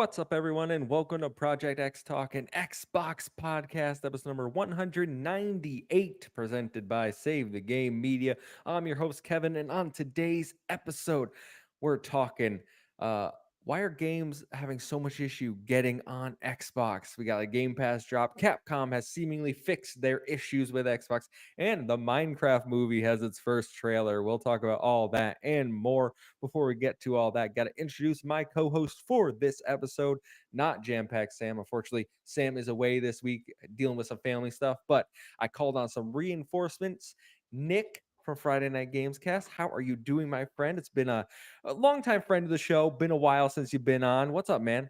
What's up, everyone, and welcome to Project XTalk, an Xbox podcast, episode number 198, presented by Save the Game Media. I'm your host, Kevin, and on today's episode, we're talking uh, why are games having so much issue getting on Xbox? We got a Game Pass drop. Capcom has seemingly fixed their issues with Xbox, and the Minecraft movie has its first trailer. We'll talk about all that and more. Before we get to all that, got to introduce my co-host for this episode, not Jam Pack Sam. Unfortunately, Sam is away this week dealing with some family stuff, but I called on some reinforcements. Nick from Friday Night Gamescast, how are you doing, my friend? It's been a longtime friend of the show. Been a while since you've been on. What's up, man?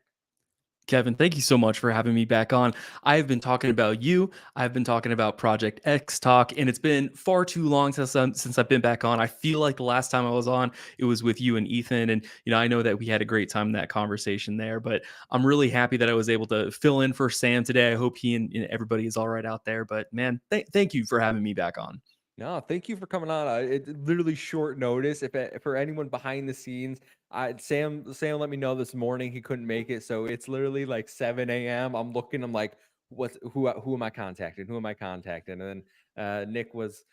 Kevin, thank you so much for having me back on. I've been talking about you. I've been talking about Project X Talk, and it's been far too long since I've been back on. I feel like the last time I was on, it was with you and Ethan, and I know that we had a great time in that conversation there. But I'm really happy that I was able to fill in for Sam today. I hope he and everybody is all right out there. But man, thank you for having me back on. No, thank you for coming on. It's literally short notice. If for anyone behind the scenes, Sam let me know this morning he couldn't make it, so it's literally like 7 a.m. I'm looking. I'm like, who am I contacting? Who am I contacting? And then Nick was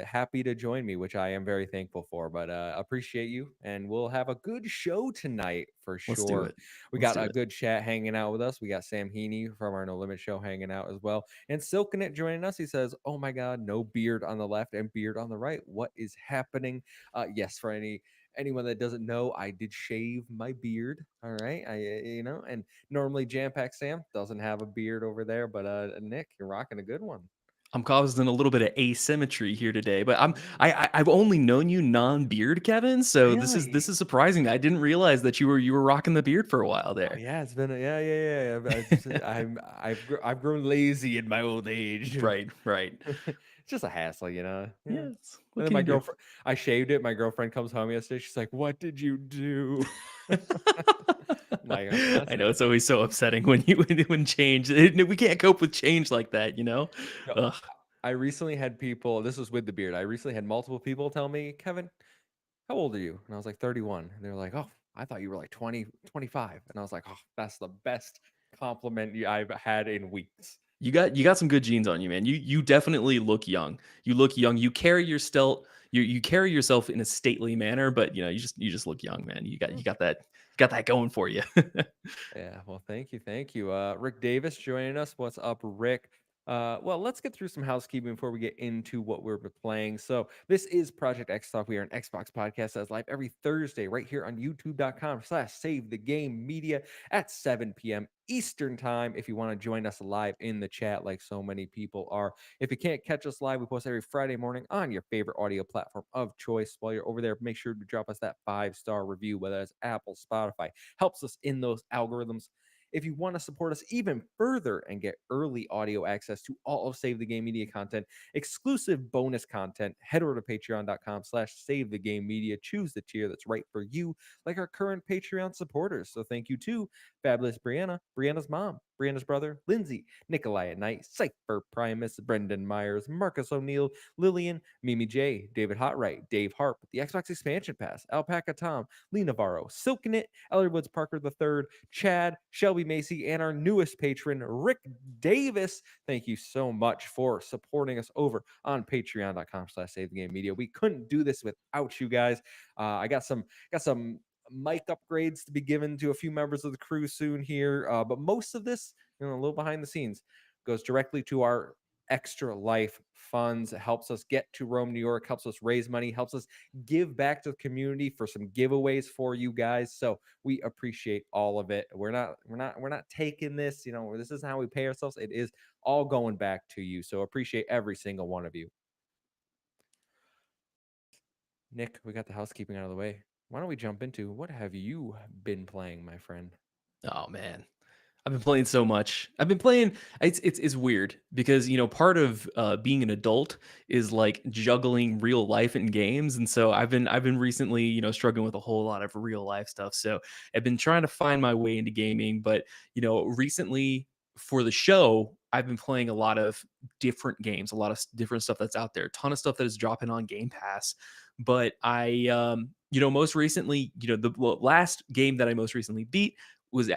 happy to join me, which I am very thankful for. But appreciate you, and we'll have a good show tonight for Let's do sure. it. We Let's got do a it. good chat hanging out with us. We got Sam Heaney from our No Limit show hanging out as well, and Silken it joining us. He says, "Oh my God, no beard on the left and beard on the right. What is happening?" Yes, for anyone that doesn't know, I did shave my beard. All right, and normally Jam Pack Sam doesn't have a beard over there, but Nick, you're rocking a good one. I'm causing a little bit of asymmetry here today, but Mm. I've only known you non-beard, Kevin. So this Really? is surprising. I didn't realize that you were rocking the beard for a while Oh there. yeah, it's been yeah. I've grown lazy in my old age. Right, right. It's just a hassle, you know. Yeah. And Yes. What then can my you do? girlfriend, I shaved it. My girlfriend comes home yesterday. She's like, "What did you do?" I'm like, I That's know it. it's always so upsetting when when change. We can't cope with change like that, you know. No, Ugh. I recently had people. This was with the beard. I recently had multiple people tell me, "Kevin, how old are you?" And I was like, 31. And they're like, "Oh, I thought you were like 20, 25." And I was like, "Oh, that's the best compliment I've had in weeks." You got some good genes on you, man. You definitely look young. You look young. You carry your stealth. You carry yourself in a stately manner, but you just look young, man. You got that going for you. Yeah, well, thank you. Rick Davis joining us. What's up, Rick? Well, let's get through some housekeeping before we get into what we're playing. So, this is Project X Talk. We are an Xbox podcast that's live every Thursday right here on youtube.com/save the game media at 7 p.m. Eastern time. If you want to join us live in the chat, like so many people are. If you can't catch us live, we post every Friday morning on your favorite audio platform of choice. While you're over there, make sure to drop us that 5-star review, whether it's Apple, Spotify, helps us in those algorithms. If you want to support us even further and get early audio access to all of Save the Game Media content, exclusive bonus content, head over to patreon.com/save the game media. Choose the tier that's right for you, like our current Patreon supporters. So thank you to Fabulous Brianna, Brianna's mom, Brianna's brother, Lindsay, Nikolai at Night, Cypher Primus, Brendan Myers, Marcus O'Neill, Lillian, Mimi J, David Hotright, Dave Harp, the Xbox Expansion Pass, Alpaca Tom, Lee Navarro, Silkenit, Ellery Woods Parker III, Chad, Shelby Macy, and our newest patron, Rick Davis. Thank you so much for supporting us over on patreon.com/save the game media. We couldn't do this without you guys. I got some mic upgrades to be given to a few members of the crew soon here. But most of this, a little behind the scenes, goes directly to our extra life funds. It helps us get to Rome, New York, helps us raise money, helps us give back to the community for some giveaways for you guys. So we appreciate all of it. We're not taking this, this isn't how we pay ourselves. It is all going back to you. So appreciate every single one of you. Nick, we got the housekeeping out of the way. Why don't we jump into what have you been playing, my friend? Oh man. I've been playing so much. I've been playing. It's weird because part of being an adult is like juggling real life and games, and so I've been recently struggling with a whole lot of real life stuff. So I've been trying to find my way into gaming, but recently for the show I've been playing a lot of different games, a lot of different stuff that's out there, a ton of stuff that is dropping on Game Pass. But I most recently, the last game that I most recently beat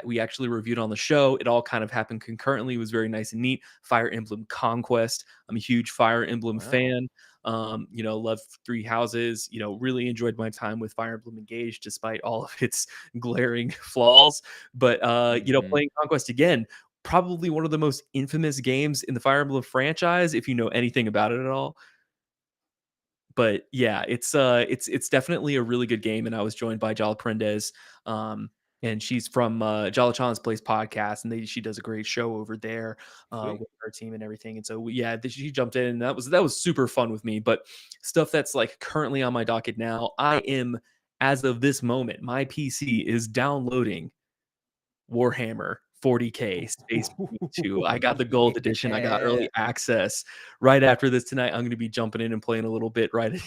we actually reviewed on the show. It all kind of happened concurrently. It was very nice and neat. Fire Emblem Conquest. I'm a huge Fire Emblem Wow. fan. Love Three Houses. Really enjoyed my time with Fire Emblem Engage despite all of its glaring flaws. But Mhm. playing Conquest again, probably one of the most infamous games in the Fire Emblem franchise, if you know anything about it at all. But yeah, it's definitely a really good game, and I was joined by Jala Prendez, and she's from Jala Chan's Place podcast, and she does a great show over there Sweet. with her team and everything. And so yeah, she jumped in, and that was super fun with me. But stuff that's like currently on my docket now, I am, as of this moment, my PC is downloading Warhammer 40K Space Marine 2. I got the gold edition. I got Yeah. early access. Right after this tonight, I'm going to be jumping in and playing a little bit. Right,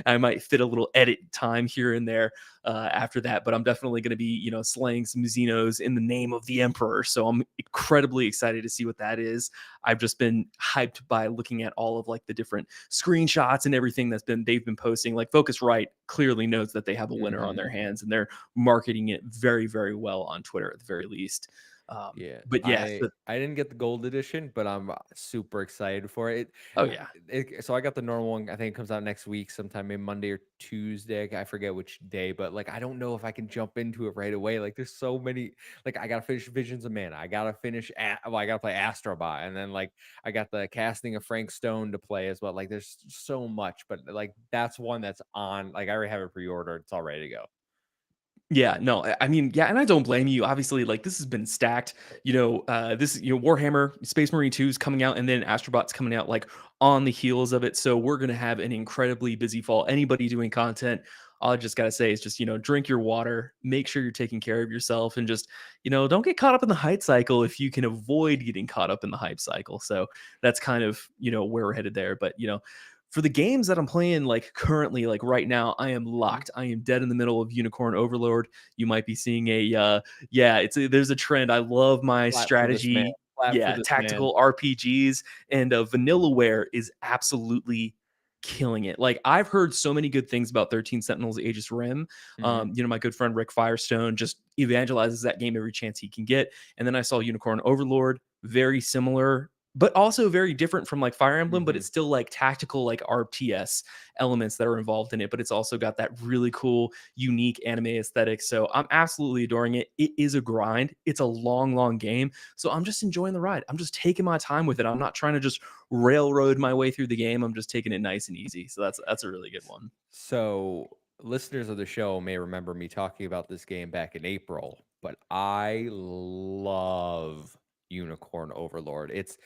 I might fit a little edit time here and there after that, but I'm definitely going to be, slaying some Xenos in the name of the Emperor. So I'm incredibly excited to see what that is. I've just been hyped by looking at all of like the different screenshots and everything they've been posting. Like Focusrite clearly knows that they have a winner on their Mhm. hands, and they're marketing it very, very well on Twitter at the very least. Yeah, But yeah, I didn't get the gold edition, but I'm super excited for it. oh yeah, So I got the normal one. I think it comes out next week, sometime maybe Monday or Tuesday. I forget which day, but like I don't know if I can jump into it right away. Like there's so many. Like I gotta finish Visions of Mana. I gotta finish. I gotta play Astrobot, and then like I got the casting of Frank Stone to play as well. Like there's so much, but like that's one that's on. Like I already have it pre-ordered. It's all ready to go. yeah, no, I mean, yeah, and I don't blame you. Obviously, like this has been stacked. Warhammer Space Marine 2 is coming out, and then Astrobot's coming out like on the heels of it. So we're gonna have an incredibly busy fall. Anybody doing content, all I just gotta say is just drink your water, make sure you're taking care of yourself, and just don't get caught up in the hype cycle if you can avoid getting caught up in the hype cycle. So that's kind of where we're headed there. But for the games that I'm playing, like currently, like right now, I am Mhm. locked. I am dead in the middle of Unicorn Overlord. You might be seeing there's a trend. I love my Clap for this man. strategy, Clap for yeah, this man. tactical RPGs, and Vanillaware is absolutely killing it. Like I've heard so many good things about 13 Sentinels Aegis Rim. Mhm. My good friend Rick Firestone just evangelizes that game every chance he can get. And then I saw Unicorn Overlord, very similar but also very different from like Fire Emblem, but it's Mhm. still like tactical, like RTS elements that are involved in it. But it's also got that really cool, unique anime aesthetic. So I'm absolutely adoring it. It is a grind. It's a long, long game. So I'm just enjoying the ride. I'm just taking my time with it. I'm not trying to just railroad my way through the game. I'm just taking it nice and easy. So that's a really good one. So, listeners of the show may remember me talking about this game back in April, but I love Unicorn Overlord. It's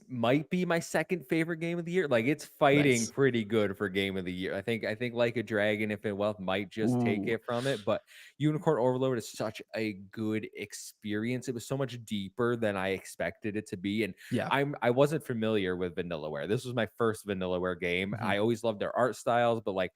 might be my second favorite game of the year. Like it's fighting Nice. pretty good for game of the year. I think Like a Dragon, if it Wealth might just take Ooh, it from it, but Unicorn Overlord is such a good experience. It was so much deeper than I expected it to be, and yeah. I wasn't familiar with Vanillaware. This was my first Vanillaware game. Mhm. I always loved their art styles, but like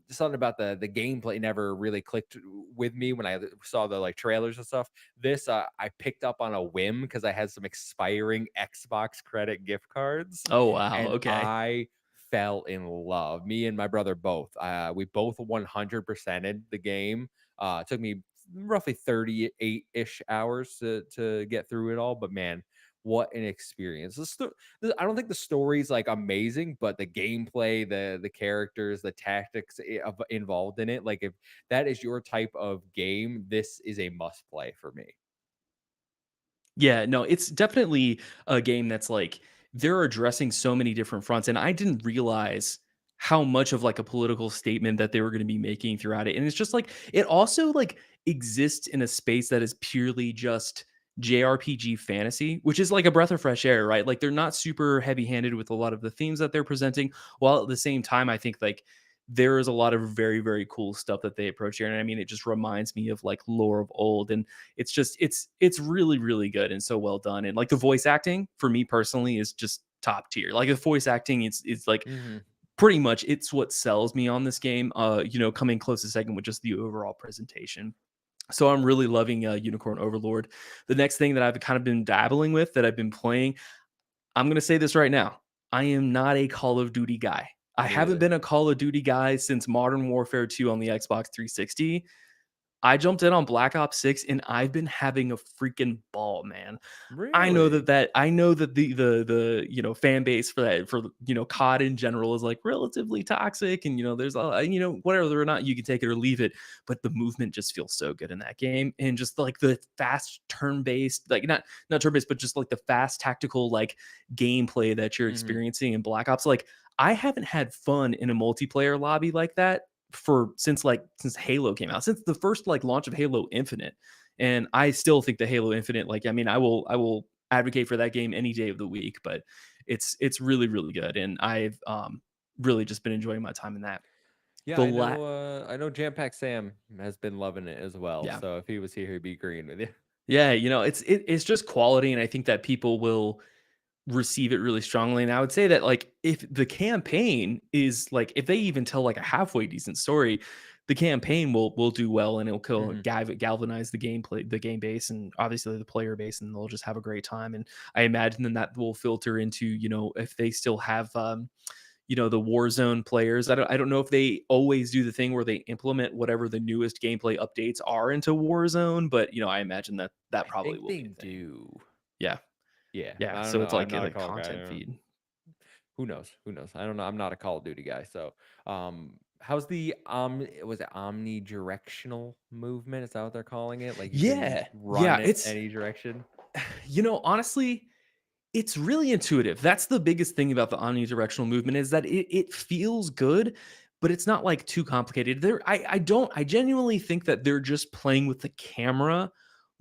something about the gameplay never really clicked with me when I saw the like trailers and stuff. This I picked up on a whim because I had some expiring Xbox credit gift cards, Oh wow. and Okay. I fell in love. Me and my brother both. We both 100%ed the game. It took me roughly 38-ish hours to get through it all, but man, what an experience. I don't think the story's like amazing, but the gameplay, the characters, the tactics involved in it, like if that is your type of game, this is a must play for me. Yeah, no, it's definitely a game that's like they're addressing so many different fronts, and I didn't realize how much of like a political statement that they were going to be making throughout it. And it's just like it also like exists in a space that is purely just JRPG fantasy, which is like a breath of fresh air, right? Like they're not super heavy-handed with a lot of the themes that they're presenting, while at the same time, I think like there is a lot of very, very cool stuff that they approach here. And I mean, it just reminds me of like lore of old. And it's really really good and so well done, and like the voice acting for me personally is just top tier. Like the voice acting, it's like Mhm. pretty much it's what sells me on this game. Coming close to second with just the overall presentation. So I'm really loving Unicorn Overlord. The next thing that I've kind of been dabbling with that I've been playing, I'm gonna say this right now, I am not a Call of Duty guy. I Me haven't either. been a Call of Duty guy since Modern Warfare 2 on the Xbox 360. I jumped in on Black Ops 6 and I've been having a freaking ball, man. Really? I know that the fan base for that for COD in general is like relatively toxic, and there's a whether or not you can take it or leave it, but the movement just feels so good in that game, and just like the fast turn based, like not turn based, but just like the fast tactical like gameplay that you're Mhm. experiencing in Black Ops. Like I haven't had fun in a multiplayer lobby like that for since Halo came out, since the first like launch of Halo Infinite. And I still think the Halo Infinite, like, I mean, I will advocate for that game any day of the week, but it's really, really good. And I've really just been enjoying my time in that. Yeah, The la I know Jam Pack Sam has been loving it as well, Yeah. so if he was here, he'd be agreeing with you. Yeah, it's just quality, and I think that people will receive it really strongly. And I would say that like if the campaign is like if they even tell like a halfway decent story, the campaign will do well, and it'll Mhm. galvanize the gameplay, the game base, and obviously the player base, and they'll just have a great time. And I imagine then that will filter into if they still have the Warzone players. I don't know if they always do the thing where they implement whatever the newest gameplay updates are into Warzone, but I imagine that that I probably think will they be a thing. do. Yeah. Yeah, Yeah. I don't So know. it's I'm like not a a Call guy. I content don't know. feed. Who knows? Who knows? I don't know. I'm not a Call of Duty guy. So, how's the was it omnidirectional movement? Is that what they're calling it? Like you can Yeah. run Yeah, it it's any direction. honestly, it's really intuitive. That's the biggest thing about the omnidirectional movement is that it feels good, but it's not like too complicated. I genuinely think that they're just playing with the camera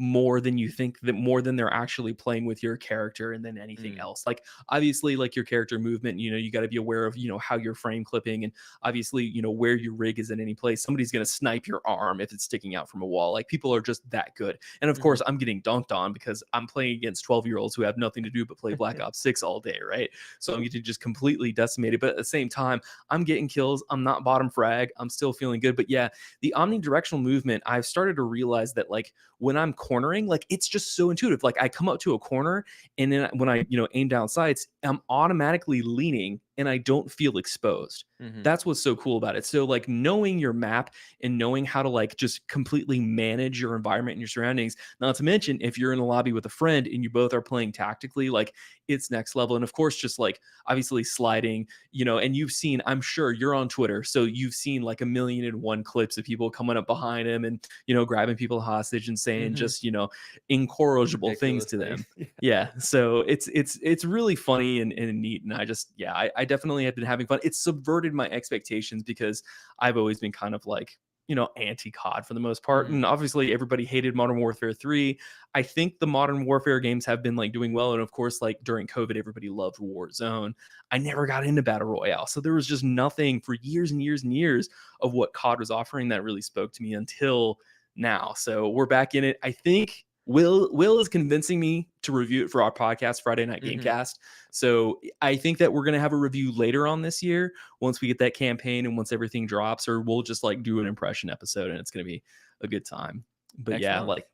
more than you think, that more than they're actually playing with your character and then anything Mm. else. Like obviously like your character movement, you got to be aware of, how you're frame clipping, and obviously, where your rig is in any place. Somebody's going to snipe your arm if it's sticking out from a wall. Like people are just that good. And of Mhm. course, I'm getting dunked on because I'm playing against 12-year-olds who have nothing to do but play Black Ops 6 all day, right? So I'm getting just completely decimated. But at the same time, I'm getting kills. I'm not bottom frag. I'm still feeling good. But yeah, the omnidirectional movement, I've started to realize that like when I'm cornering, like it's just so intuitive. Like I come up to a corner, and then when I, aim down sights, I'm automatically leaning and I don't feel exposed. Mhm. That's what's so cool about it. So like knowing your map and knowing how to like just completely manage your environment and your surroundings. Not to mention, if you're in a lobby with a friend and you both are playing tactically, like it's next level. And of course, just like obviously sliding, and you've seen, I'm sure you're on Twitter, so you've seen like a million and one clips of people coming up behind him and, grabbing people hostage and saying Mhm. just, incorrigible things Ridiculous to things. them. Yeah. So it's really funny and neat. And I just, yeah, I definitely have been having fun. It's subverted my expectations because I've always been kind of like, anti COD for the most part. Mhm. And obviously everybody hated Modern Warfare 3. I think the Modern Warfare games have been like doing well. And of course, like during COVID, everybody loved Warzone. I never got into Battle Royale. So there was just nothing for years and years and years of what COD was offering that really spoke to me until now. So we're back in it. I think Will is convincing me to review it for our podcast, Friday Night Mhm. Gamecast. So I think that we're gonna have a review later on this year once we get that campaign and once everything drops, or we'll just like do an impression episode and it's gonna be a good time. But Next yeah, month. like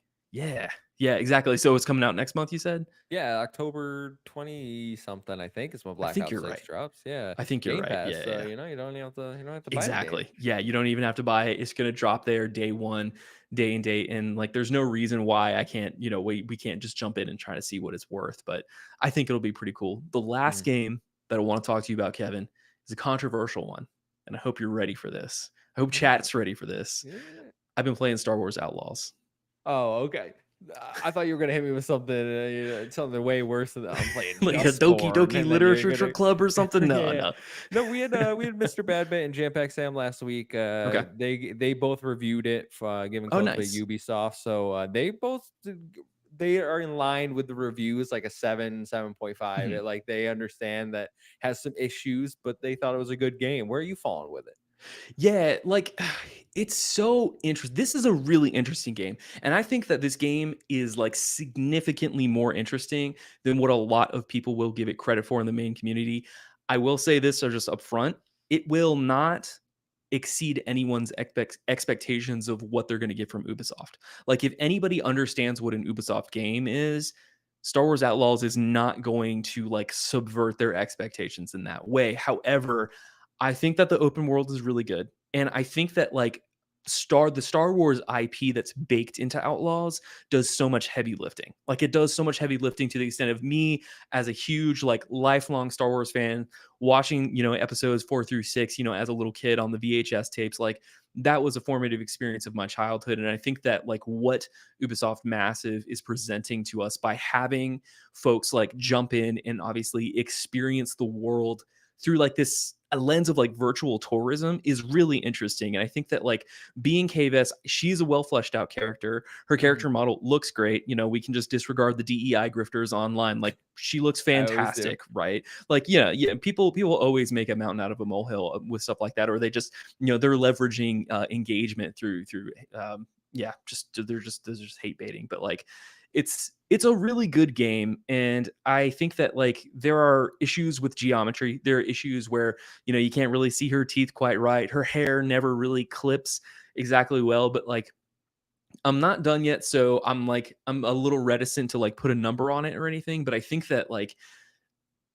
yeah, exactly. So it's coming out next month, you said? Yeah, October 20 something, I think is when I Black think Ops you're 6 right. drops. Yeah. I think you're Game right. Pass. Yeah, So, yeah. you don't have to buy the game. Exactly. Yeah, you don't even have to buy it. It's gonna drop there day one, day and date. And like there's no reason why I can't, we can't just jump in and try to see what it's worth. But I think it'll be pretty cool. The last Mm. game that I want to talk to you about, Kevin, is a controversial one. And I hope you're ready for this. I hope What is chat's ready for this. it? I've been playing Star Wars Outlaws. Oh, okay. I thought you were gonna hit me with something, something way worse than I'm playing Like a Doki Dustborn, Doki and then you're Literature gonna, Club or something. No, yeah. no. No, we had Mr. Badbit and Jam Pack Sam last week. Okay. They both reviewed it, giving Oh, code by nice. Ubisoft. So they are in line with the reviews, like a 7.5. Mhm. Like they understand that has some issues, but they thought it was a good game. Where are you falling with it? Yeah, like it's so interesting. This is a really interesting game. And I think that this game is like significantly more interesting than what a lot of people will give it credit for in the main community. I will say this or just upfront, it will not exceed anyone's expectations of what they're going to get from Ubisoft. Like if anybody understands what an Ubisoft game is, Star Wars Outlaws is not going to like subvert their expectations in that way. However, I think that the open world is really good. And I think that like the Star Wars IP that's baked into Outlaws does so much heavy lifting. Like it does so much heavy lifting to the extent of me as a huge like lifelong Star Wars fan watching, episodes 4 through 6, as a little kid on the VHS tapes, like that was a formative experience of my childhood. And I think that like what Ubisoft Massive is presenting to us by having folks like jump in and obviously experience the world through like this a lens of like virtual tourism is really interesting. And I think that like being Kves, she's a well fleshed out character. Her Mhm. character model looks great. We can just disregard the DEI grifters online. Like she looks I always do. fantastic, right? Like, yeah, yeah. People always make a mountain out of a molehill with stuff like that, or they just, they're leveraging engagement through yeah, they're just hate baiting. But like it's a really good game, and I think that like there are issues with geometry. There are issues where you can't really see her teeth quite right. Her hair never really clips exactly well, but like I'm not done yet, so I'm a little reticent to like put a number on it or anything, but I think that like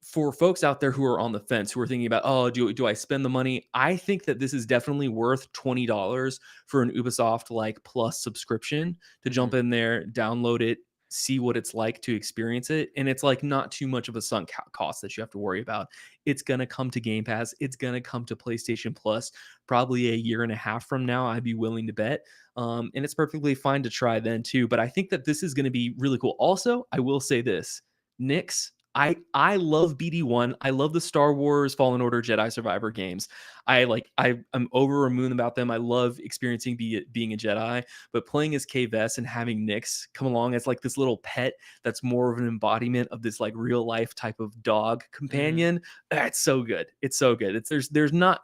for folks out there who are on the fence, who are thinking about, oh, do I spend the money? I think that this is definitely worth $20 for an Ubisoft like plus subscription to jump Mhm. in there, download it, see what it's like to experience it. And it's like not too much of a sunk cost that you have to worry about. It's gonna come to Game Pass. It's gonna come to PlayStation Plus probably a year and a half from now. I'd be willing to bet. And it's perfectly fine to try then too. But I think that this is going to be really cool. Also, I will say this, Nyx, I love BD1. I love the Star Wars Fallen Order Jedi Survivor games. I'm over a moon about them. I love experiencing being a Jedi, but playing as Kves and having Nyx come along as like this little pet that's more of an embodiment of this like real life type of dog Mhm. companion. It's so good. It's so good. There's not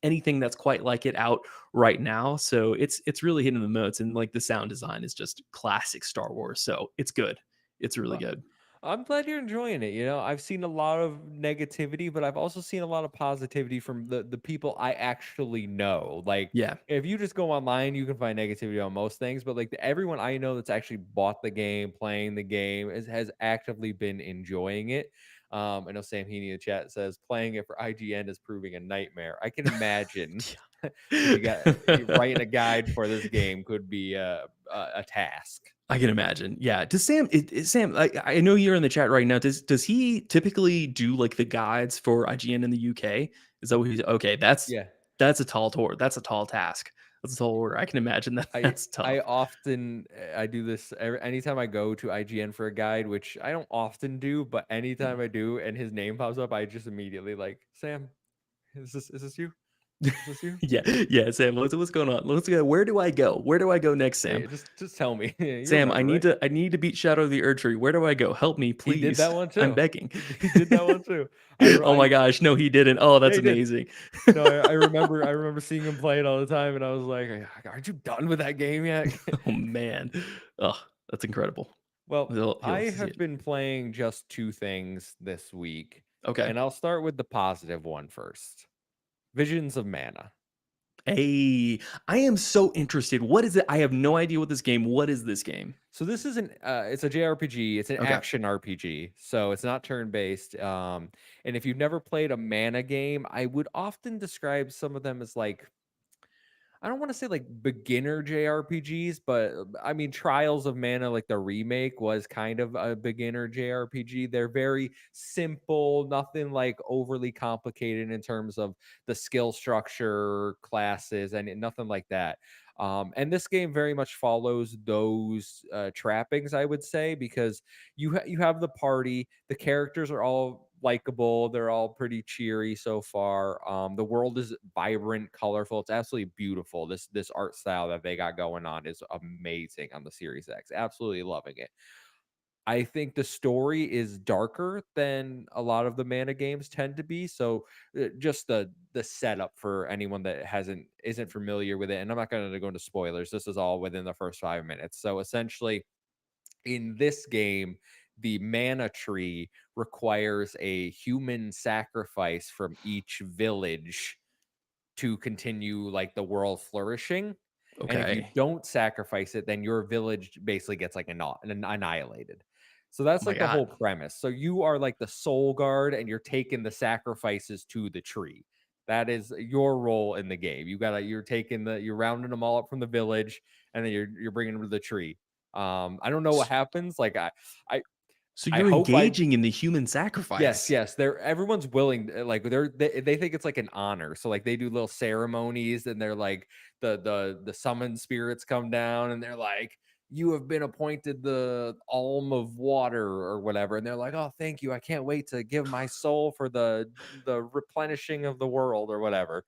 anything that's quite like it out right now. So it's really hitting the notes, and like the sound design is just classic Star Wars. So it's good. It's really Well, good. I'm glad you're enjoying it. I've seen a lot of negativity, but I've also seen a lot of positivity from the people I actually know. Like, Yeah. if you just go online, you can find negativity on most things, but like everyone I know that's actually bought the game, playing the game, has actively been enjoying it. I know Sam Heaney in the chat says playing it for IGN is proving a nightmare. I can imagine if you got writing a guide for this game could be a task. I can imagine. Yeah. Does Sam? Sam? I know you're in the chat right now. Does he typically do like the guides for IGN in the UK? Is that what he's okay? Yeah. That's a tall tour. That's a tall task. That's a tall order. I can imagine that. That's I tough. often I do this anytime I go to IGN for a guide, which I don't often do, but anytime I do and his name pops up, I just immediately like, Sam, is this you? Is this you? Yeah, yeah, Sam. What's going on? Let's go. Where do I go? Where do I go next, Sam? Yeah, just tell me. You Sam, remember, right? I need to beat Shadow of the Erdtree. Where do I go? Help me, He did please. that one I'm too. begging. He did that one too. I Oh my I gosh, no, he didn't. Oh, yeah, that's he did. amazing. No, I remember seeing him play it all the time, and I was like, aren't you done with that game yet? Oh man. Oh, that's incredible. Well, He'll I see have it. been playing just two things this week, Okay. and I'll start with the positive one first. Visions of Mana. Hey, I am so interested. What is it? I have no idea what this game. What is this game? So this is it's a JRPG. It's an Okay. action RPG. So it's not turn based. And if you've never played a Mana game, I would often describe some of them as like I don't want to say like beginner JRPGs, but I mean, Trials of Mana, like the remake, was kind of a beginner JRPG. They're very simple, nothing like overly complicated in terms of the skill structure, classes, and nothing like that. And this game very much follows those trappings, I would say, because you have the party, the characters are all likable, they're all pretty cheery so far. The world is vibrant, colorful, it's absolutely beautiful. This art style that they got going on is amazing on the Series X. Absolutely loving it. I think the story is darker than a lot of the Mana games tend to be. So just the setup for anyone that isn't familiar with it, and I'm not going to go into spoilers. This is all within the first 5 minutes. So essentially, in this game, the mana tree requires a human sacrifice from each village to continue like the world flourishing. And if you Okay. don't sacrifice it, then your village basically gets like annihilated. So Oh that's my like the whole god. premise. So you are like the soul guard and you're taking the sacrifices to the tree. That is your role in the game. You're rounding them all up from the village, and then you're bringing them to the tree. I don't know what S- happens. I So I you're hope I engaging in the human Yes, sacrifice. yes. Everyone's willing, like they think it's like an honor. So like they do little ceremonies, and they're like the summoned spirits come down, and they're like, you have been appointed the alm of water or whatever. And they're like, oh, thank you. I can't wait to give my soul for the replenishing of the world or whatever.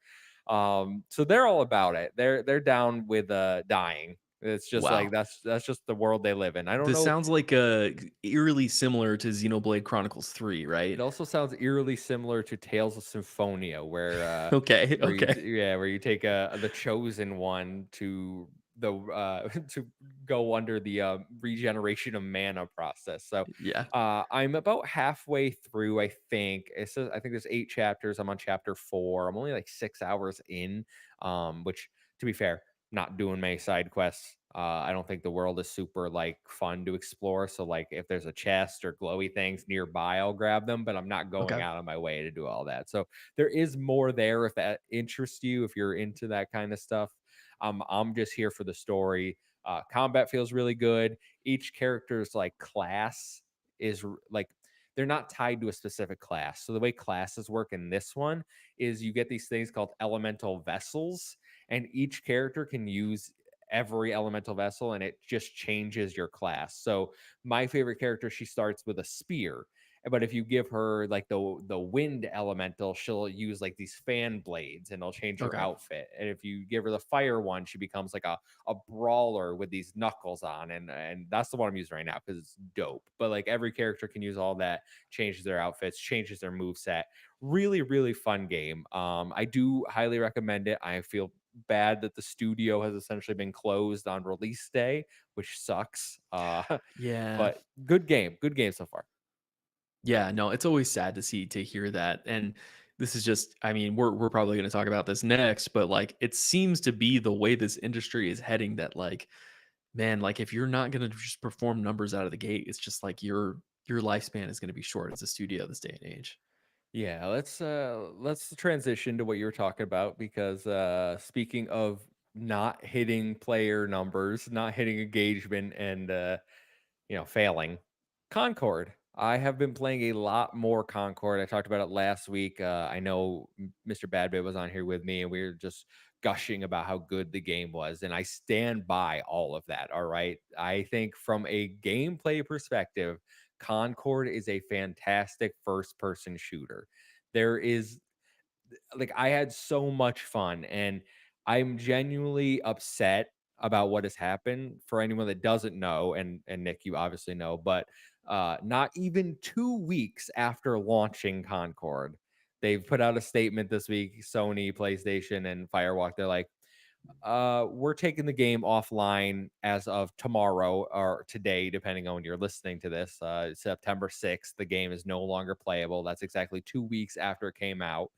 So they're all about it. They're down with dying. It's just like Wow. that's just the world they live in. I don't This know. sounds like eerily similar to Xenoblade Chronicles 3, It right? also sounds eerily similar to Tales of Symphonia, Okay, okay. where you take the chosen one to the to go under the regeneration of mana process. So Yeah. I'm about halfway through. I think there's 8 chapters. I'm on chapter 4. I'm only like 6 hours in. Which, to be fair, not doing many side quests. I don't think the world is super like fun to explore. So like if there's a chest or glowy things nearby, I'll grab them, but I'm not going Okay. out of my way to do all that. So there is more there if that interests you, if you're into that kind of stuff. I'm just here for the story. Combat feels really good. Each character's like class like they're not tied to a specific class. So the way classes work in this one is you get these things called elemental vessels, and each character can use every elemental vessel, and it just changes your class. So my favorite character, she starts with a spear, but if you give her like the wind elemental, she'll use like these fan blades, and it'll change her Okay. outfit. And if you give her the fire one, she becomes like a brawler with these knuckles on, and that's the one I'm using right now because it's dope. But like every character can use all that, changes their outfits, changes their move set. Really, really fun game. I do highly recommend it. I feel bad that the studio has essentially been closed on release day, which sucks. Yeah. But good game so far. Yeah, no, it's always sad to hear that. And this is just, I mean, we're probably going to talk about this next, but like it seems to be the way this industry is heading that like, man, like if you're not going to just perform numbers out of the gate, it's just like your lifespan is going to be short as a studio this day and age. Yeah, let's transition to what you were talking about because speaking of not hitting player numbers, not hitting engagement, and failing. Concord. I have been playing a lot more Concord. I talked about it last week. I know Mr. Badbit was on here with me, and we were just gushing about how good the game was, and I stand by all of that. All right, I think from a gameplay perspective, Concord is a fantastic first-person shooter. There is like I had so much fun, and I'm genuinely upset about what has happened. For anyone that doesn't know, and Nick, you obviously know, but not even 2 weeks after launching Concord, they've put out a statement this week. Sony, PlayStation, and Firewalk. They're like, we're taking the game offline as of tomorrow or today, depending on when you're listening to this. September 6th, the game is no longer playable. That's exactly 2 weeks after it came out,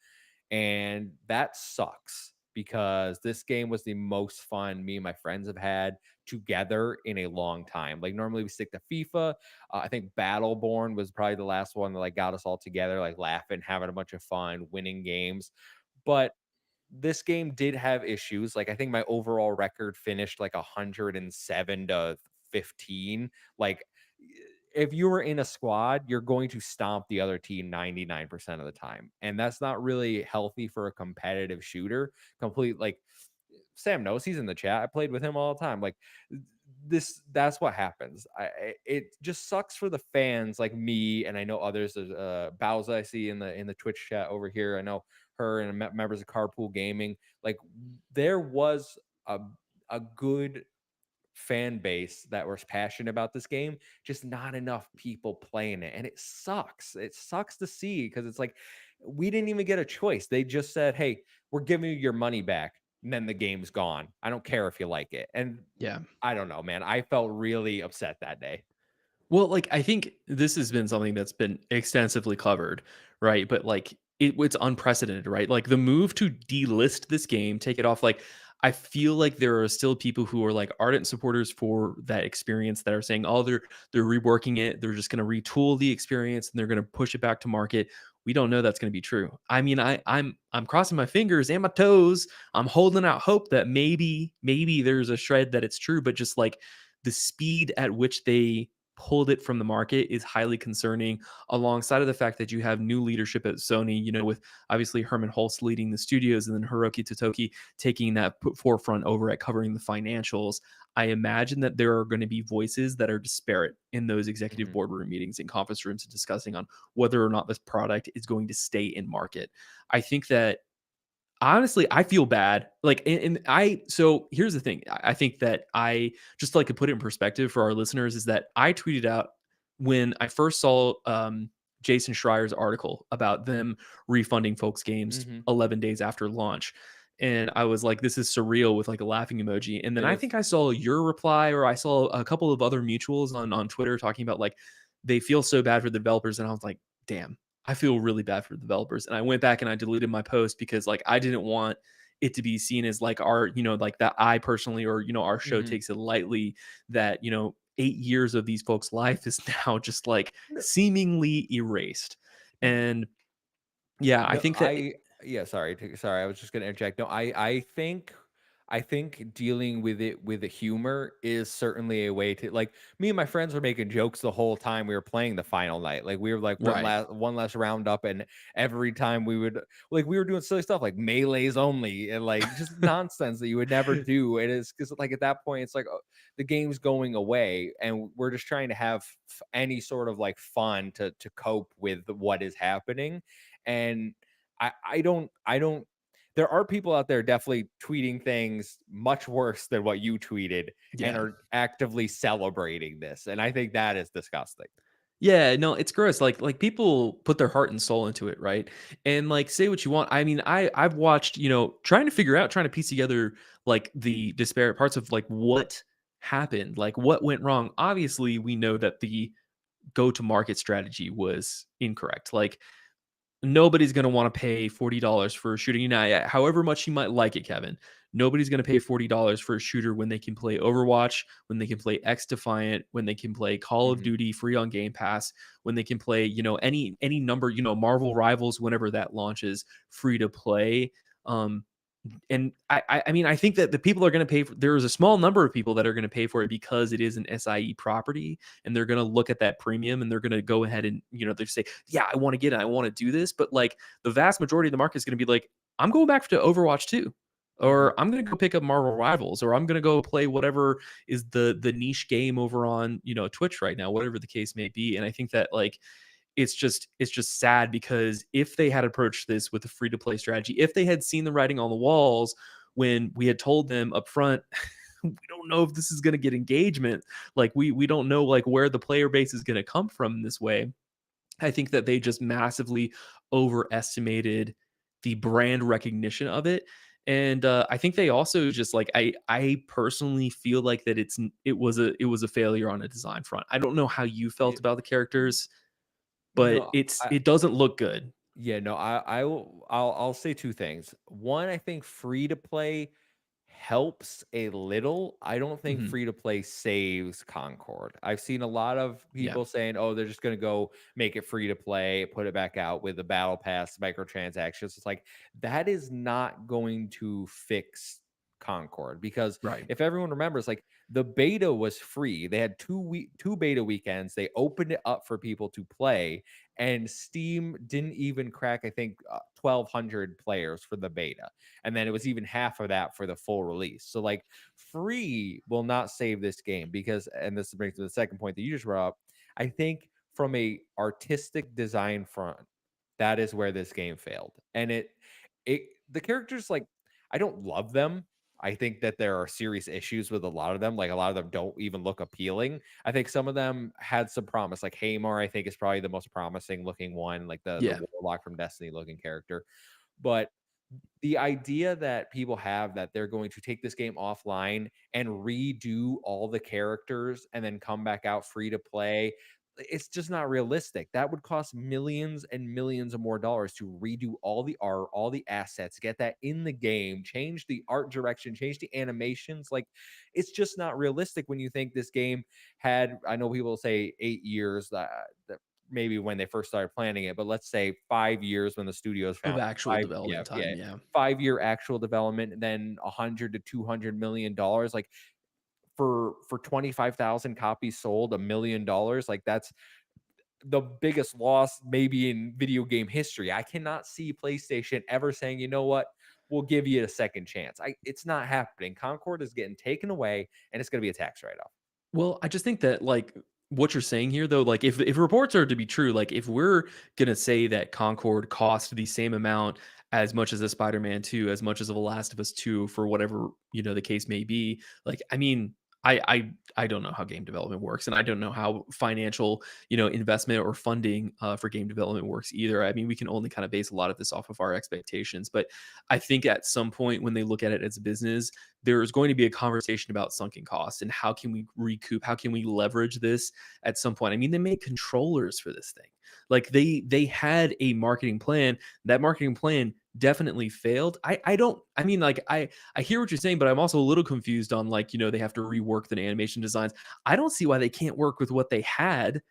and that sucks because this game was the most fun me and my friends have had together in a long time. Like normally we stick to FIFA. I think Battleborn was probably the last one that like got us all together, like laughing, having a bunch of fun, winning games. But this game did have issues. Like I think my overall record finished like 107 to 15. Like if you were in a squad, you're going to stomp the other team 99% of the time. And that's not really healthy for a competitive shooter. Complete like Sam knows, he's in the chat. I played with him all the time. Like that's what happens. It just sucks for the fans like me, and I know others. There's Bowser I see in the Twitch chat over here. I know her and members of Carpool Gaming. Like there was a good fan base that was passionate about this game, just not enough people playing it. And it sucks. It sucks to see because it's like we didn't even get a choice. They just said, hey, we're giving you your money back. And then the game's gone. I don't care if you like it. And Yeah. I don't know, man. I felt really upset that day. Well, like I think this has been something that's been extensively covered, right? But like it's unprecedented, right? Like the move to delist this game, take it off. Like I feel like there are still people who are like ardent supporters for that experience that are saying, oh, they're reworking it. They're just going to retool the experience and they're going to push it back to market. we don't know that's going to be true. I mean, I'm crossing my fingers and my toes. I'm holding out hope that maybe there's a shred that it's true, but just like the speed at which they pulled it from the market is highly concerning, alongside of the fact that you have new leadership at Sony, with obviously Herman Hulst leading the studios and then Hiroki Totoki taking that forefront over at covering the financials. I imagine that there are going to be voices that are disparate in those executive Mhm. boardroom meetings and conference rooms and discussing on whether or not this product is going to stay in market. I think that honestly, I feel bad. Like, so here's the thing. I think that I just like to put it in perspective for our listeners is that I tweeted out when I first saw Jason Schreier's article about them refunding folks games Mhm. 11 days after launch. And I was like, this is surreal with like a laughing emoji. And then It I is. think I saw your reply, or I saw a couple of other mutuals on Twitter talking about like they feel so bad for the developers. And I was like, damn, I feel really bad for the developers. And I went back and I deleted my post because like I didn't want it to be seen as like our, like that I personally or our show Mhm. takes it lightly, that 8 years of these folks' life is now just like No, seemingly erased. And yeah, I no, think that yeah, sorry, I was just gonna interject. No, I think dealing with it with the humor is certainly a way to like me and my friends were making jokes the whole time we were playing the final night. Like we were like right. one last round up, and every time we would like we were doing silly stuff like melees only and like just nonsense that you would never do. And it's because like at that point it's like the game's going away, and we're just trying to have any sort of like fun to cope with what is happening. And I don't there are people out there definitely tweeting things much worse than what you tweeted and Yeah. are actively celebrating this. And I think that is disgusting. Yeah, no, it's gross. Like people put their heart and soul into it, right? And like say what you want. I mean, I've watched, trying to figure out, trying to piece together like the disparate parts of like what happened, like what went wrong. Obviously, we know that the go to market strategy was incorrect. Like nobody's going to want to pay $40 for a shooter. However much you might like it, Kevin, nobody's going to pay $40 for a shooter when they can play Overwatch, when they can play X Defiant, when they can play Call of Mhm. Duty free on Game Pass, when they can play, any number, Marvel Rivals whenever that launches free to play. Um, and I mean, I think that the people are going to pay for. There is a small number of people that are going to pay for it because it is an SIE property, and they're going to look at that premium and they're going to go ahead and they say, yeah, I want to get it, I want to do this. But like the vast majority of the market is going to be like, I'm going back to Overwatch 2, Mhm. or I'm going to go pick up Marvel Rivals, or I'm going to go play whatever is the niche game over on Twitch right now, whatever the case may be. And I think that like it's just sad because if they had approached this with a free to play strategy, if they had seen the writing on the walls when we had told them up front, we don't know if this is going to get engagement, like we don't know like where the player base is going to come from in this way. I think that they just massively overestimated the brand recognition of it. And I think they also just like I personally feel like that it was a failure on a design front. I don't know how you felt It, about the characters, but no, it doesn't look good. yeah, no, I'll say two things. One, I think free to play helps a little. I don't think Mhm. free to play saves Concord. I've seen a lot of Yeah. people saying, "Oh, they're just going to go make it free to play, put it back out with the battle pass microtransactions." It's like that is not going to fix Concord because Right. if everyone remembers, like the beta was free. They had two beta weekends. They opened it up for people to play, and Steam didn't even crack, I think, 1,200 players for the beta, and then it was even half of that for the full release. So like free will not save this game because, and this brings to the second point that you just brought up. I think from a artistic design front, that is where this game failed, and it the characters like I don't love them. I think that there are serious issues with a lot of them. Like a lot of them don't even look appealing. I think some of them had some promise. Like Hamar, I think is probably the most promising looking one, like the Yeah. warlock from Destiny looking character. But the idea that people have that they're going to take this game offline and redo all the characters and then come back out free to play, it's just not realistic. That would cost millions and millions of more dollars to redo all the art, all the assets, get that in the game, change the art direction, change the animations. Like it's just not realistic when you think this game had, I know people say 8 years, maybe when they first started planning it, but let's say 5 years when the studio's Of found actual five, yeah, development yeah, time, yeah. 5 year actual development, and then 100 to 200 million dollars, like for 25,000 copies sold, $1 million, like that's the biggest loss maybe in video game history. I cannot see PlayStation ever saying, you know what, we'll give you a second chance. It's not happening. Concord is getting taken away, and it's going to be a tax write off. Well, I just think that, like, what you're saying here, though, like, if reports are to be true, like, if we're gonna say that Concord cost the same amount as much as a Spider-Man 2, as much as a Last of Us 2, for whatever, the case may be, like, I mean, I don't know how game development works, and I don't know how financial, investment or funding, for game development works either. I mean, we can only kind of base a lot of this off of our expectations, but I think at some point when they look at it as a business, there's going to be a conversation about sunken costs and how can we recoup, how can we leverage this at some point. I mean, they made controllers for this thing. Like they had a marketing plan. That marketing plan definitely failed. I don't I mean, like, I hear what you're saying, but I'm also a little confused on, like, they have to rework the animation designs. I don't see why they can't work with what they had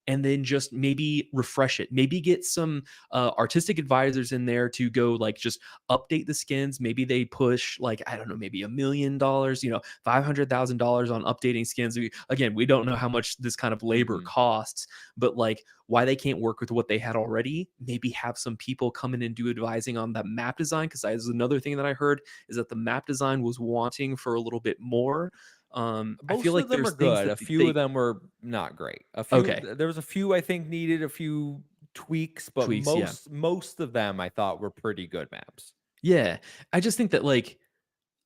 and then just maybe refresh it. Maybe get some artistic advisors in there to go, like, just update the skins. Maybe they push, like, I don't know, maybe $1 million, $500,000 on updating skins. Again, we don't know how much this kind of labor Mhm. costs, but, like, why they can't work with what they had already. Maybe have some people come in and do advising on that map design, because that is another thing that I heard, is that the map design was wanting for a little bit more. I feel Most of like them are there's things good. that A few of they them were not great. okay, There was a few I think needed a few tweaks, but tweaks, yeah. most of them I thought were pretty good maps. Yeah. I just think that, like,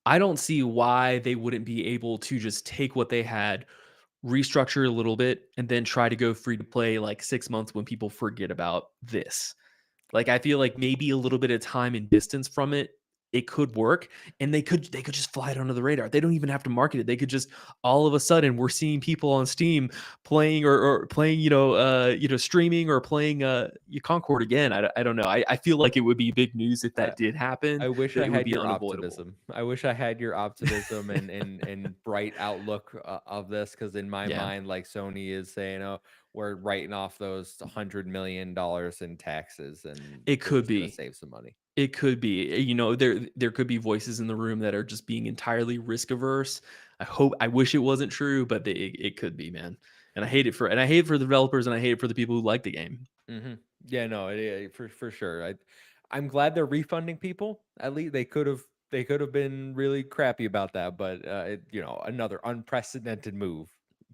I don't see why they wouldn't be able to just take what they had, restructure a little bit, and then try to go free to play, like, 6 months when people forget about this. Like, I feel like maybe a little bit of time and distance from it, it could work, and they could just fly it under the radar. They don't even have to market it. They could just, all of a sudden, we're seeing people on Steam playing, or playing, streaming, or playing, Concord again. I don't know. I feel like it would be big news if I that did happen, I wish that I it would had be your unavoidable. optimism. I wish I had your optimism and bright outlook of this, because in my Yeah. mind, like Sony is saying, "Oh, we're writing off those $100 million in taxes, and It we're could just gonna be. save some money." It could be. There could be voices in the room that are just being entirely risk averse. I wish it wasn't true, but it could be, man. And I hate it for the developers, and I hate it for the people who like the game. Hmm. Yeah, no, for sure. I'm glad they're refunding people. At least they could have been really crappy about that, but another unprecedented move,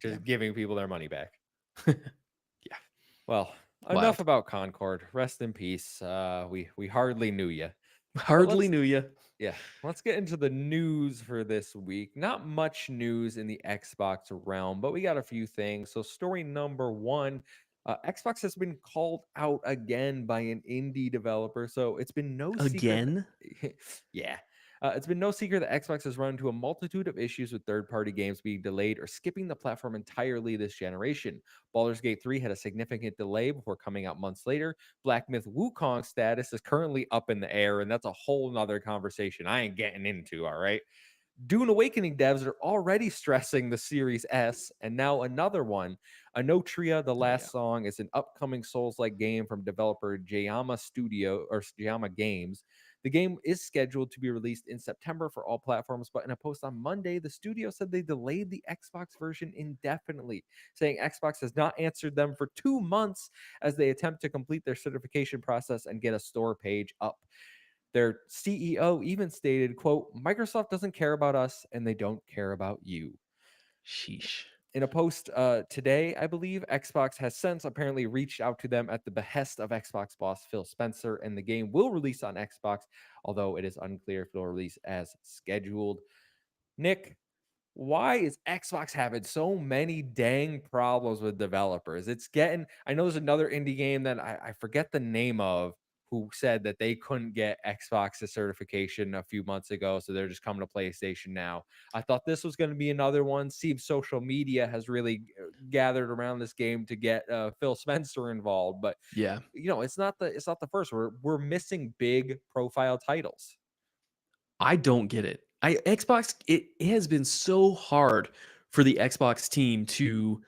Yeah. just giving people their money back. Yeah. Well, enough Wild. about Concord. Rest in peace. We hardly knew you, but Hardly let's knew you. yeah, let's get into the news for this week. Not much news in the Xbox realm, but we got a few things. So, story number one, Xbox has been called out again by an indie developer. So, it's been no secret. Again? Yeah. It's been no secret that Xbox has run into a multitude of issues with third party games being delayed or skipping the platform entirely this generation. Baldur's Gate 3 had a significant delay before coming out months later. Black Myth Wukong status is currently up in the air, and that's a whole nother conversation I ain't getting into. All right. Dune Awakening devs are already stressing the Series S, and now another one. Enotria, The Oh, Last yeah. Song, is an upcoming Souls-like game from developer Jayama Games. The game is scheduled to be released in September for all platforms, but in a post on Monday, the studio said they delayed the Xbox version indefinitely, saying Xbox has not answered them for 2 months as they attempt to complete their certification process and get a store page up. Their CEO even stated, quote, Microsoft doesn't care about us and they don't care about you. Sheesh. In a post today, I believe, Xbox has since apparently reached out to them at the behest of Xbox boss Phil Spencer, and the game will release on Xbox, although it is unclear if it'll release as scheduled. Nick, why is Xbox having so many dang problems with developers? It's getting, I know there's another indie game that I forget the name of, who said that they couldn't get Xbox's certification a few months ago. So they're just coming to PlayStation now. I thought this was going to be another one. Seems social media has really gathered around this game to get Phil Spencer involved. But, Yeah. it's not the first. We're missing big profile titles. I don't get it. Xbox, it has been so hard for the Xbox team to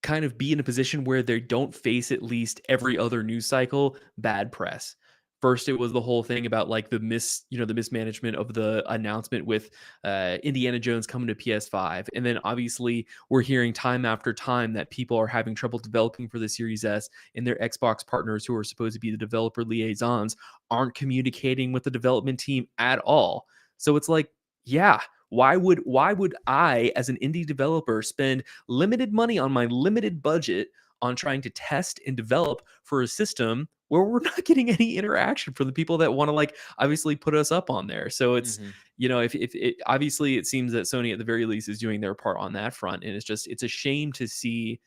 kind of be in a position where they don't face at least every other news cycle bad press. First, it was the whole thing about like the mismanagement of the announcement with Indiana Jones coming to PS5, and then obviously we're hearing time after time that people are having trouble developing for the Series S, and their Xbox partners, who are supposed to be the developer liaisons, aren't communicating with the development team at all. So it's like, yeah, why would I, as an indie developer, spend limited money on my limited budget on trying to test and develop for a system where we're not getting any interaction from the people that want to like obviously put us up on there. So it's, Hmm. if it obviously it seems that Sony at the very least is doing their part on that front, and it's a shame to see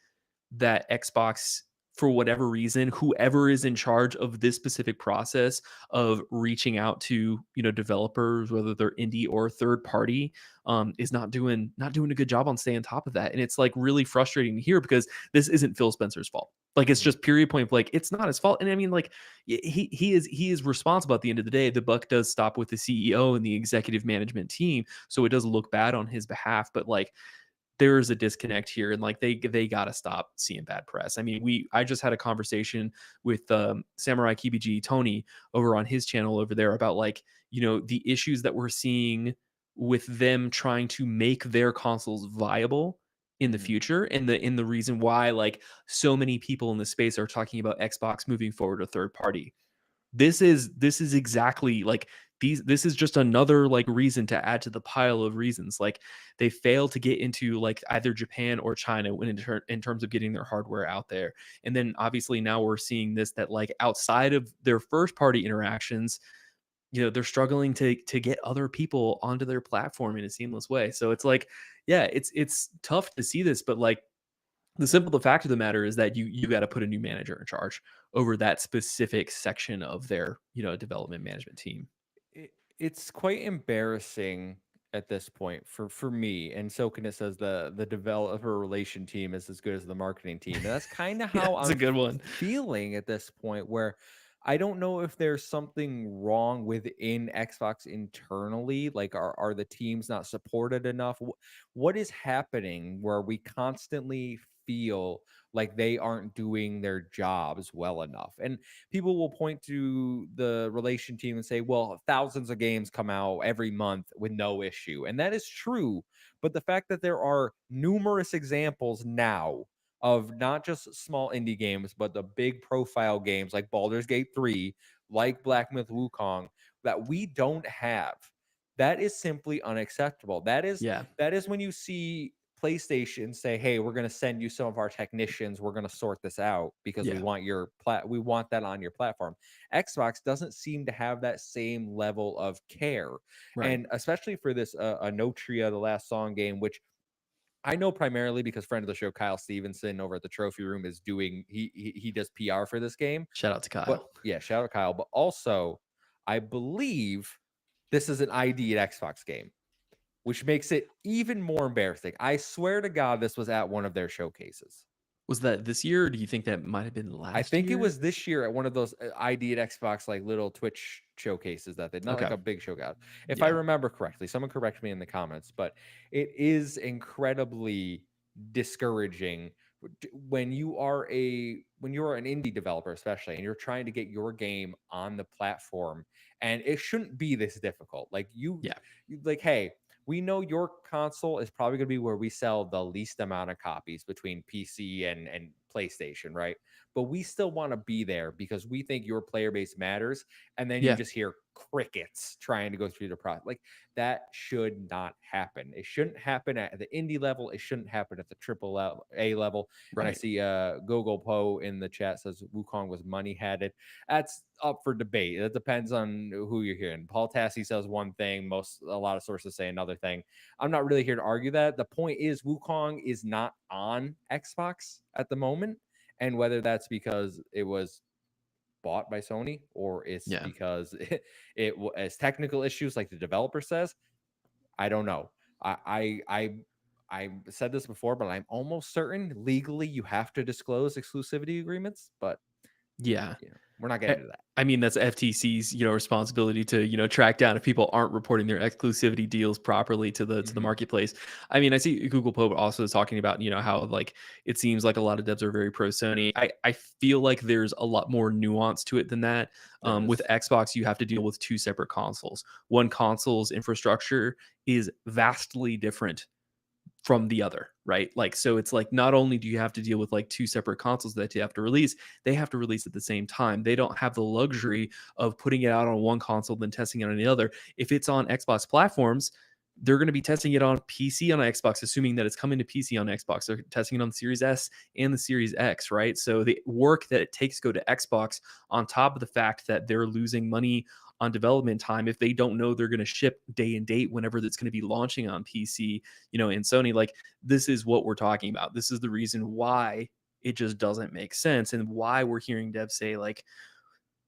that Xbox, for whatever reason, whoever is in charge of this specific process of reaching out to developers, whether they're indie or third party, is not doing a good job on staying on top of that. And it's like really frustrating to hear, because this isn't Phil Spencer's fault. Like, it's Hmm. just period point blank. It's not his fault. And I mean, like, he is responsible at the end of the day. The buck does stop with the CEO and the executive management team, so it does look bad on his behalf. But like, there is a disconnect here, and like they got to stop seeing bad press. I mean, I just had a conversation with Samurai KBG Tony over on his channel over there about like, the issues that we're seeing with them trying to make their consoles viable in the Hmm. future, and the reason why like so many people in the space are talking about Xbox moving forward a third party. This is exactly like, this is just another like reason to add to the pile of reasons. Like, they fail to get into like either Japan or China when in terms of getting their hardware out there. And then obviously now we're seeing this, that like outside of their first party interactions, they're struggling to get other people onto their platform in a seamless way. So it's like, yeah, it's tough to see this, but like, the fact of the matter is that you got to put a new manager in charge over that specific section of their development management team. It's quite embarrassing at this point for me. And Sokin says the developer relation team is as good as the marketing team, and that's kind of Yeah, how it's a I'm good one. feeling at this point. Where I don't know if there's something wrong within Xbox internally. Like, are the teams not supported enough? What is happening where we constantly feel like they aren't doing their jobs well enough? And people will point to the relation team and say, well, thousands of games come out every month with no issue. And that is true. But the fact that there are numerous examples now of not just small indie games, but the big profile games like Baldur's Gate 3, like Black Myth Wukong, that we don't have. That is simply unacceptable. Yeah, that is when you see PlayStation say, "Hey, we're going to send you some of our technicians. We're going to sort this out because we yeah, want we want that on your platform." Xbox doesn't seem to have that same level of care, right. and especially for this Enotria, the last song game, which I know primarily because friend of the show Kyle Stevenson over at the Trophy Room is doing he does PR for this game. Shout out to But Kyle. yeah, shout out Kyle. But also, I believe this is an ID at Xbox game, which makes it even more embarrassing. I swear to God, this was at one of their showcases. Was that this year, or do you think that might have been I last think it year? was this year at one of those ID at Xbox like little Twitch showcases that they not like Okay. a big showcase. If I Yeah. remember correctly, someone correct me in the comments, but it is incredibly discouraging when you are an indie developer, especially, and you're trying to get your game on the platform, and it shouldn't be this difficult. Like Yeah. like, hey, we know your console is probably going to be where we sell the least amount of copies between PC and PlayStation, right? But we still want to be there because we think your player base matters. And then you Yeah. just hear crickets trying to go through the process. Like, that should not happen. It shouldn't happen at the indie level. It shouldn't happen at the A level. And I Right. see Gogo Po in the chat says Wukong was money headed. That's up for debate. It depends on who you're hearing. Paul Tassi says one thing, a lot of sources say another thing. I'm not really here to argue that. The point is Wukong is not on Xbox at the moment, and whether that's because it was bought by Sony or it's Yeah. because it has technical issues like the developer says, I don't know. I said this before, but I'm almost certain legally you have to disclose exclusivity agreements. But Yeah. you know. We're not Eh, getting into that. I mean, that's FTC's, responsibility to, track down if people aren't reporting their exclusivity deals properly to the Hmm. marketplace. I mean, I see Google Pope also is talking about, how like it seems like a lot of devs are very pro Sony. I feel like there's a lot more nuance to it than that. There With is. Xbox, you have to deal with two separate consoles. One console's infrastructure is vastly different from the other, right? Like, so it's like not only do you have to deal with like two separate consoles that you have to release, they have to release at the same time. They don't have the luxury of putting it out on one console then testing it on the other. If it's on Xbox platforms, they're going to be testing it on PC on Xbox, assuming that it's coming to PC on Xbox. They're testing it on the Series S and the Series X, right? So the work that it takes to go to Xbox, on top of the fact that they're losing money on development time if they don't know they're going to ship day and date whenever that's going to be launching on PC, in Sony, like this is what we're talking about. This is the reason why it just doesn't make sense and why we're hearing devs say like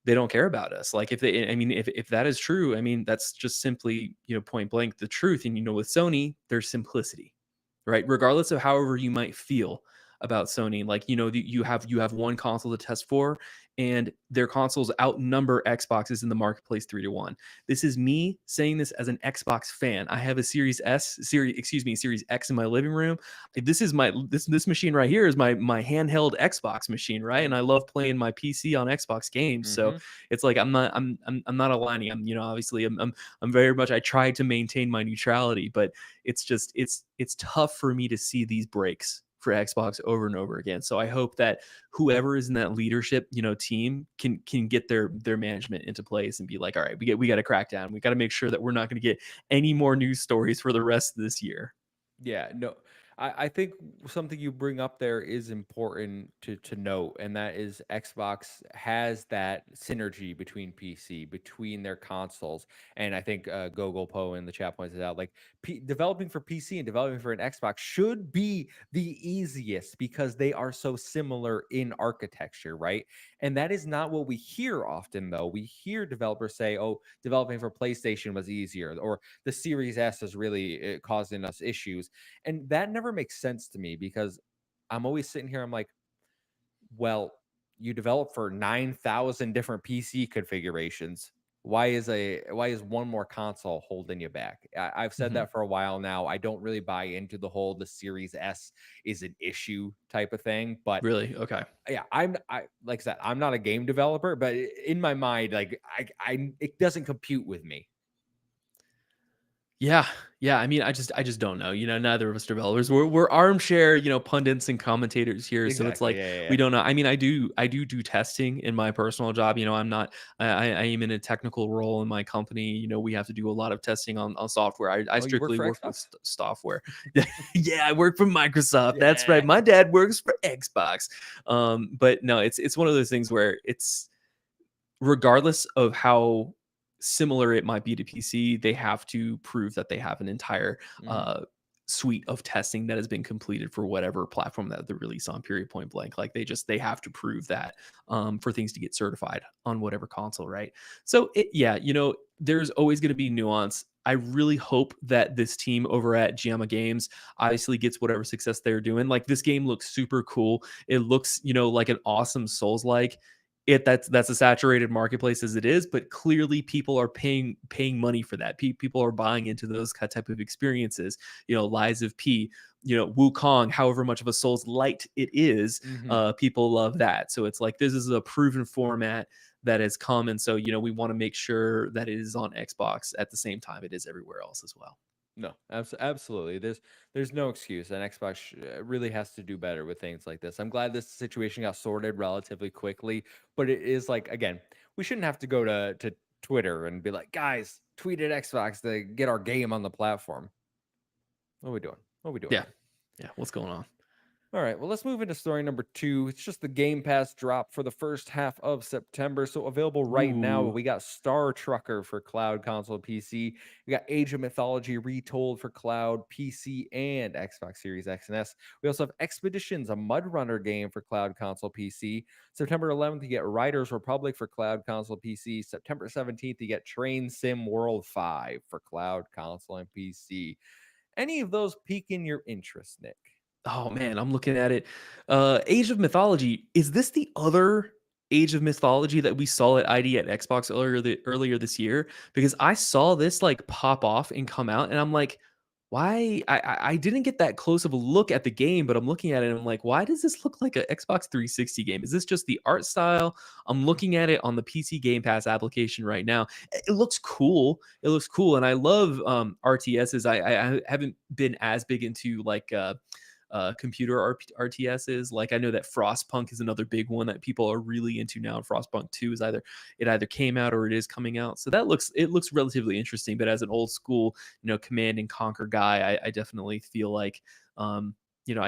they don't care about us. Like if they, I mean, if that is true, I mean, that's just simply, point blank the truth. And, with Sony, there's simplicity, right? Regardless of however you might feel about Sony, like, you have one console to test for, and their consoles outnumber Xboxes in the marketplace 3-1. This is me saying this as an Xbox fan. I have a Series X in my living room. This is this machine right here is my handheld Xbox machine, right? And I love playing my PC on Xbox games. So Hmm. it's like I'm not aligning. Obviously I'm very much, I try to maintain my neutrality, but it's just it's tough for me to see these breaks for Xbox over and over again. So I hope that whoever is in that leadership, team can get their management into place and be like, all right, we got to crack down. We got to make sure that we're not going to get any more news stories for the rest of this year. Yeah, no, I think something you bring up there is important to note, and that is Xbox has that synergy between PC, between their consoles, and I think Gogol Poe in the chat points it out. Like developing for PC and developing for an Xbox should be the easiest because they are so similar in architecture, right? And that is not what we hear often, though. We hear developers say, "Oh, developing for PlayStation was easier," or "the Series S is really causing us issues." And that never makes sense to me because I'm always sitting here, I'm like, well, you develop for 9,000 different PC configurations. Why is one more console holding you back? I've said Mhm. that for a while now. I don't really buy into the whole the Series S is an issue type of thing, but Really? Okay. yeah, I like I said, I'm not a game developer, but in my mind, like I it doesn't compute with me. Yeah, yeah. I mean, I just don't know. Neither of us developers. We're armchair, pundits and commentators here. So it's Exactly. like Yeah, yeah, we yeah. don't know. I mean, I do testing in my personal job. I'm not. I am in a technical role in my company. We have to do a lot of testing on software. I Oh, you work strictly for work with Xbox? software. Yeah, I work for Microsoft. That's right. Yeah. My dad works for Xbox. But no, it's one of those things where it's regardless of how similar it might be to PC, they have to prove that they have an entire Mhm. uh, suite of testing that has been completed for whatever platform that they release on. Period. Point blank. Like they have to prove that for things to get certified on whatever console, right? So yeah, there's always going to be nuance. I really hope that this team over at Giamma Games obviously gets whatever success they're doing. Like this game looks super cool. It looks, like an awesome Souls like that's a saturated marketplace as it is, but clearly people are paying money for that. People are buying into those type of experiences. Lies of P, Wukong, however much of a Souls light it is, Mhm. people love that. So it's like this is a proven format that has come, and so we want to make sure that it is on Xbox at the same time it is everywhere else as well. No, absolutely. There's no excuse, and Xbox really has to do better with things like this. I'm glad this situation got sorted relatively quickly, but it is like again, we shouldn't have to go to Twitter and be like, guys, tweet at Xbox to get our game on the platform. What are we doing? What are we doing Yeah, here? yeah. What's going on? All right, well, let's move into story number two. It's just the Game Pass drop for the first half of September. So available right now, Ooh, we got Star Trucker for cloud console PC. We got Age of Mythology Retold for cloud PC and Xbox Series X and S. We also have Expeditions, a Mud Runner game for cloud console PC. September 11th, you get Riders Republic for cloud console PC. September 17th, you get Train Sim World 5 for cloud console and PC. Any of those piquing your interest, Nick? oh man, I'm looking at it. Age of Mythology. Is this the other? Age of Mythology that we saw at ID at Xbox earlier this year, because I saw this like pop off and come out, and I'm like, why? I didn't get that close of a look at the game, but I'm looking at it and I'm like, why does this look like a Xbox 360 game? Is this just the art style? I'm looking at it on the PC Game Pass application right now. It looks cool. It looks cool, and I love RTSs. I haven't been as big into like computer RTSs. Like I know that Frostpunk is another big one that people are really into now. Frostpunk 2 is either came out or it is coming out. So it looks relatively interesting. But as an old school, command and conquer guy, I definitely feel like I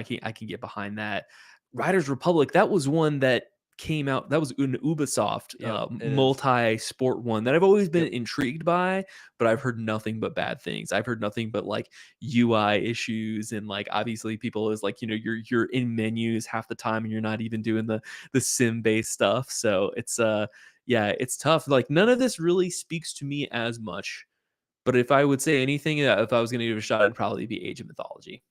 can get behind that. Riders Republic, that was one that came out. That was an Ubisoft Yep, it is. multi-sport one that I've always been Yep. intrigued by, but I've heard nothing but bad things. I've heard nothing but like UI issues, and like obviously people is like you're in menus half the time and you're not even doing the sim based stuff. So yeah, it's tough. Like none of this really speaks to me as much. But if I would say anything, if I was going to give it a shot, it'd probably be Age of Mythology.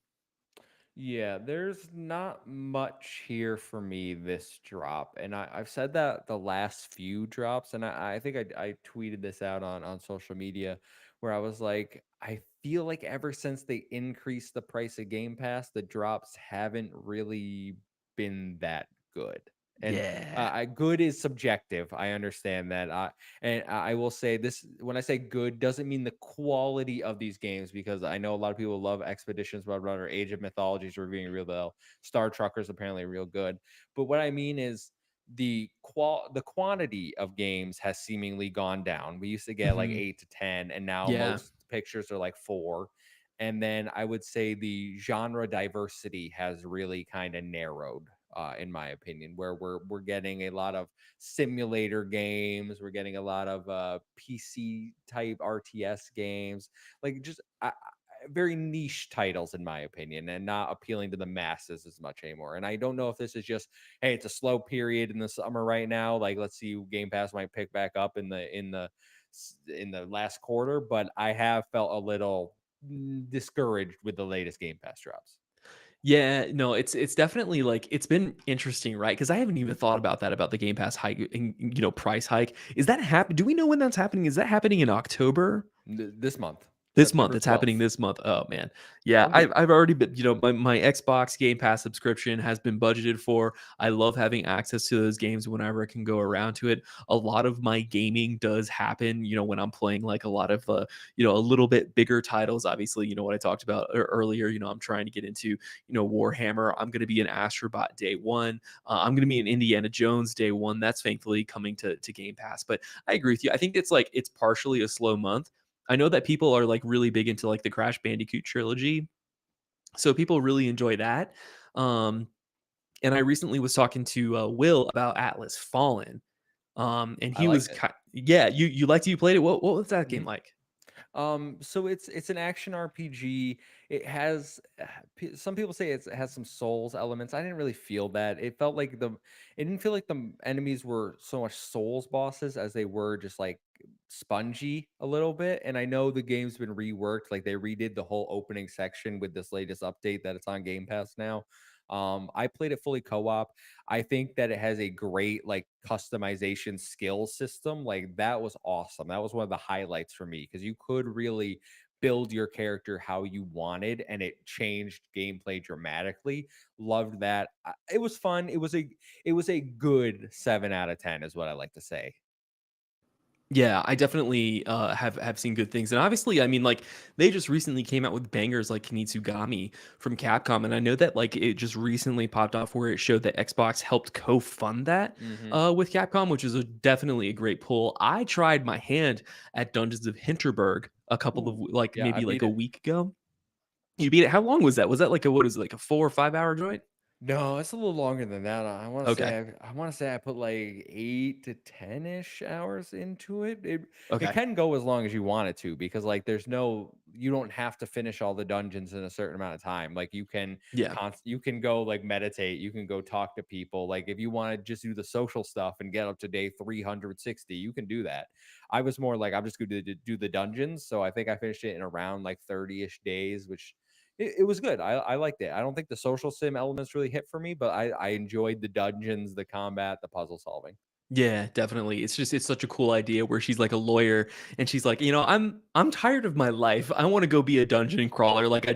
Yeah, there's not much here for me this drop. And I've said that the last few drops, and I think I tweeted this out on social media where I was like, I feel like ever since they increased the price of Game Pass, the drops haven't really been that good. And Yeah. good is subjective. I understand that. And I will say this, when I say good, doesn't mean the quality of these games, because I know a lot of people love Expeditions, Road Runner, Age of Mythologies reviewing real well. Star Truckers apparently real good. But what I mean is the quantity of games has seemingly gone down. We used to get like Mhm. 8 to 10, and now Yeah. most pictures are like 4. And then I would say the genre diversity has really kind of narrowed, in my opinion, where we're getting a lot of simulator games, we're getting a lot of PC type RTS games, like just very niche titles, in my opinion, and not appealing to the masses as much anymore. And I don't know if this is just, hey, it's a slow period in the summer right now. Like, let's see, Game Pass might pick back up in the last quarter, but I have felt a little discouraged with the latest Game Pass drops. Yeah, no, it's definitely like it's been interesting, right? Because I haven't even thought about that about the Game Pass hike and price hike. Is that happen? Do we know when that's happening? Is that happening in October? This month, This month, September it's happening 12th. this month. Oh man. Yeah, I'm I've getting I've already been, my Xbox Game Pass subscription has been budgeted for. I love having access to those games whenever I can go around to it. A lot of my gaming does happen, when I'm playing like a lot of a little bit bigger titles. Obviously, what I talked about earlier, I'm trying to get into, Warhammer. I'm going to be an Astrobot day one. I'm going to be an Indiana Jones day one. That's thankfully coming to Game Pass. But I agree with you. I think it's partially a slow month. I know that people are like really big into like the Crash Bandicoot trilogy, so people really enjoy that. Um, and I recently was talking to Will about Atlas Fallen, and I he liked was it. yeah, you liked it, you played it. What was that game Mhm. like? So it's an action RPG. It has some people say it has some Souls elements. I didn't really feel that. It didn't feel like the enemies were so much Souls bosses as they were just like spongy a little bit. And I know the game's been reworked. Like they redid the whole opening section with this latest update that it's on Game Pass now. I played it fully co-op. I think that it has a great like customization skill system. Like that was awesome. That was one of the highlights for me because you could really build your character how you wanted, and it changed gameplay dramatically. Loved that. It was fun. It was a good 7 out of 10 is what I like to say. Yeah, I definitely have seen good things, and obviously, I mean, like they just recently came out with bangers like Kinitsugami from Capcom, and I know that like it just recently popped off where it showed that Xbox helped co-fund that Mhm. with Capcom, which is definitely a great pull. I tried my hand at Dungeons of Hinterberg a couple of Ooh. like Yeah, I maybe like beat a it. week ago. You beat it. How long was that? Was that like a what is it, like a 4 or 5 hour joint? No, it's a little longer than that. Okay, I want to say I put like 8 to 10ish hours into it. It okay, can go as long as you want it to, because like you don't have to finish all the dungeons in a certain amount of time. Like yeah. you can go like meditate, you can go talk to people. Like if you want to just do the social stuff and get up to day 360, you can do that. I was more like I'm just going to do the dungeons, so I think I finished it in around like 30ish days, which it was good. I liked it. I don't think the social sim elements really hit for me, but I enjoyed the dungeons, the combat, the puzzle solving. Yeah, definitely. It's such a cool idea where she's like a lawyer and she's like, you know, I'm tired of my life. I want to go be a dungeon crawler. Like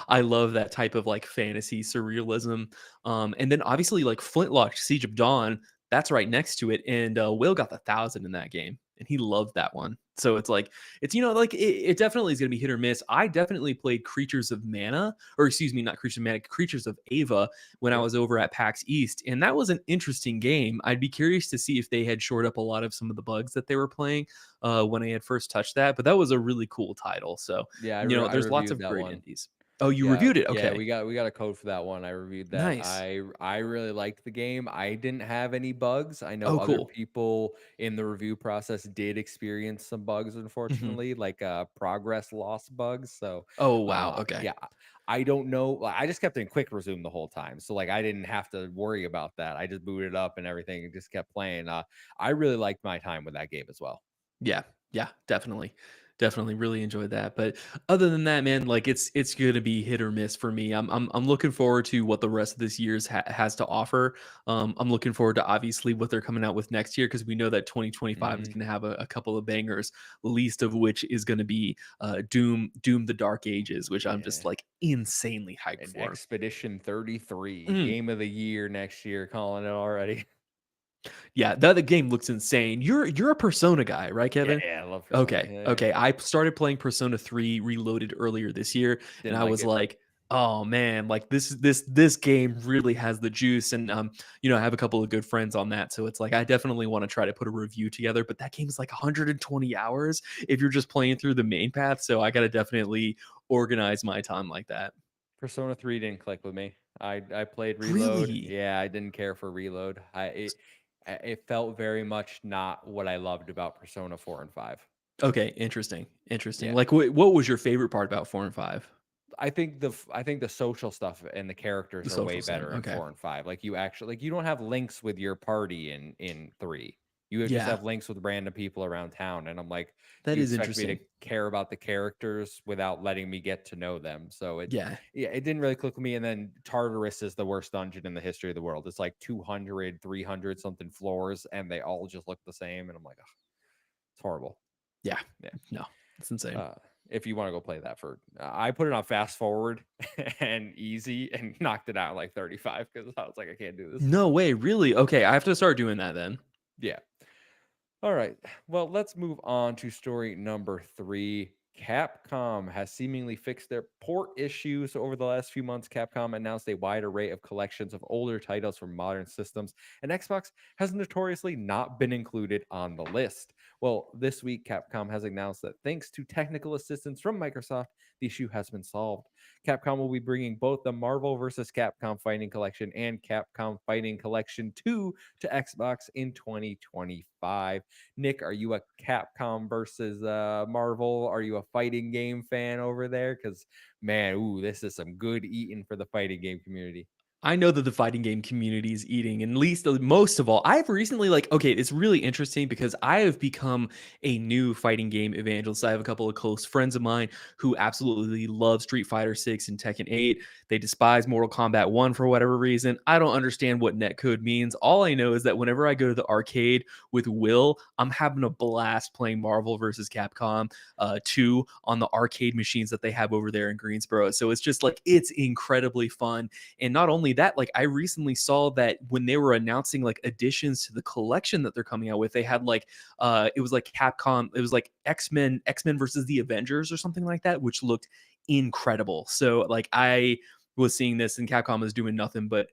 I love that type of like fantasy surrealism. And then obviously like Flintlock Siege of Dawn, that's right next to it. And Will got the 1,000 in that game and he loved that one. So it's like it's like it definitely is gonna be hit or miss. I definitely played Creatures of Mana, or excuse me, not Creatures of Mana, Creatures of Ava when I Yep. was over at PAX East, and that was an interesting game. I'd be curious to see if they had shored up a lot of some of the bugs that they were playing when I had first touched that. But that was a really cool title. So Yeah, you know, I there's lots reviewed of that great one. indies. Oh, you Yeah, reviewed it? yeah, Okay, we got a code for that one. I reviewed that. nice. I really liked the game. I didn't have any bugs. I know Oh, other cool. people in the review process did experience some bugs, Hmm. unfortunately, like progress loss bugs. So, Oh, wow. Okay. yeah, I don't know. I just kept it in quick resume the whole time, so like I didn't have to worry about that. I just booted up and everything and just kept playing. I really liked my time with that game as well. Yeah. Yeah, definitely. Definitely really enjoyed that. But other than that, man, like it's going to be hit or miss for me. I'm looking forward to what the rest of this year's has to offer. I'm looking forward to obviously what they're coming out with next year because we know that 2025 is Hmm. going to have a couple of bangers, least of which is going to be Doom the Dark Ages, which I'm just Yeah. like insanely hyped And for. Expedition 33, Mm. game of the year next year, calling it already. Yeah, the other game looks insane. You're a Persona guy, right, Yeah, Kevin? yeah, I love Persona. Okay, Yeah, yeah. okay. I started playing Persona 3 Reloaded earlier this year, and Didn't I like was it. like, "Oh man, like this game really has the juice." And I have a couple of good friends on that, so it's like I definitely want to try to put a review together. But that game is like 120 hours if you're just playing through the main path. So I got to definitely organize my time like that. Persona 3 didn't click with me. I played Reload. Really? Yeah, I didn't care for Reload. It felt very much not what I loved about Persona 4 and 5. Okay, interesting, interesting. Yeah. Like, what was your favorite part about 4 and 5? I think the social stuff and the characters The are way social setting. better in Okay, 4 and 5. Like you actually like you don't have links with your party in 3. You just yeah, have links with random people around town and I'm like that you is expect me to interesting. care about the characters without letting me get to know them. So Yeah. it didn't really click with me and then Tartarus is the worst dungeon in the history of the world. It's like 200, 300 something floors and they all just look the same and I'm like, "Ugh, it's horrible." Yeah. Yeah. No, it's insane. Uh, if you want to go play that for, I put it on fast forward and easy and knocked it out in like 35 because I was like, I can't do this. No way, really? Okay, I have to start doing that then. Yeah. All right. Well, let's move on to story number 3. Capcom has seemingly fixed their port issues over the last few months. Capcom announced a wide array of collections of older titles from modern systems, and Xbox has notoriously not been included on the list. Well, this week, Capcom has announced that thanks to technical assistance from Microsoft, the issue has been solved. Capcom will be bringing both the Marvel vs. Capcom Fighting Collection and Capcom Fighting Collection 2 to Xbox in 2025. Nick, are you a Capcom versus Marvel? Are you a fighting game fan over there? Because man, ooh, this is some good eating for the fighting game community. I know that the fighting game community is eating, and least most of all, I've recently like okay, it's really interesting because I have become a new fighting game evangelist. I have a couple of close friends of mine who absolutely love Street Fighter 6 and Tekken 8. They despise Mortal Kombat 1 for whatever reason. I don't understand what netcode means. All I know is that whenever I go to the arcade with Will, I'm having a blast playing Marvel versus Capcom 2 on the arcade machines that they have over there in Greensboro. So it's just like it's incredibly fun, and not only that, like I recently saw that when they were announcing like additions to the collection that they're coming out with, they had like it was like Capcom, it was like X Men versus the Avengers or something like that, which looked incredible. So like I was seeing this and Capcom is doing nothing but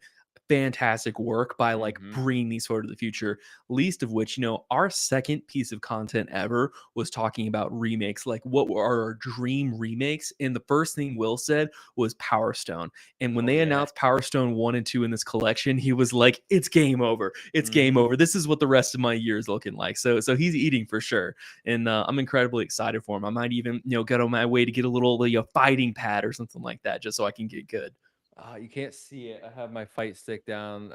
fantastic work by like Hmm. bringing these forward to the future, least of which our second piece of content ever was talking about remakes, like what were our dream remakes, and the first thing Will said was Power Stone. And when Oh they yeah. announced Power Stone 1 and 2 in this collection, he was like, it's game over, it's game Hmm. over, this is what the rest of my year is looking like. So he's eating for sure, and I'm incredibly excited for him. I might even get on my way to get a little fighting pad or something like that just so I can get good. You can't see it. I have my fight stick down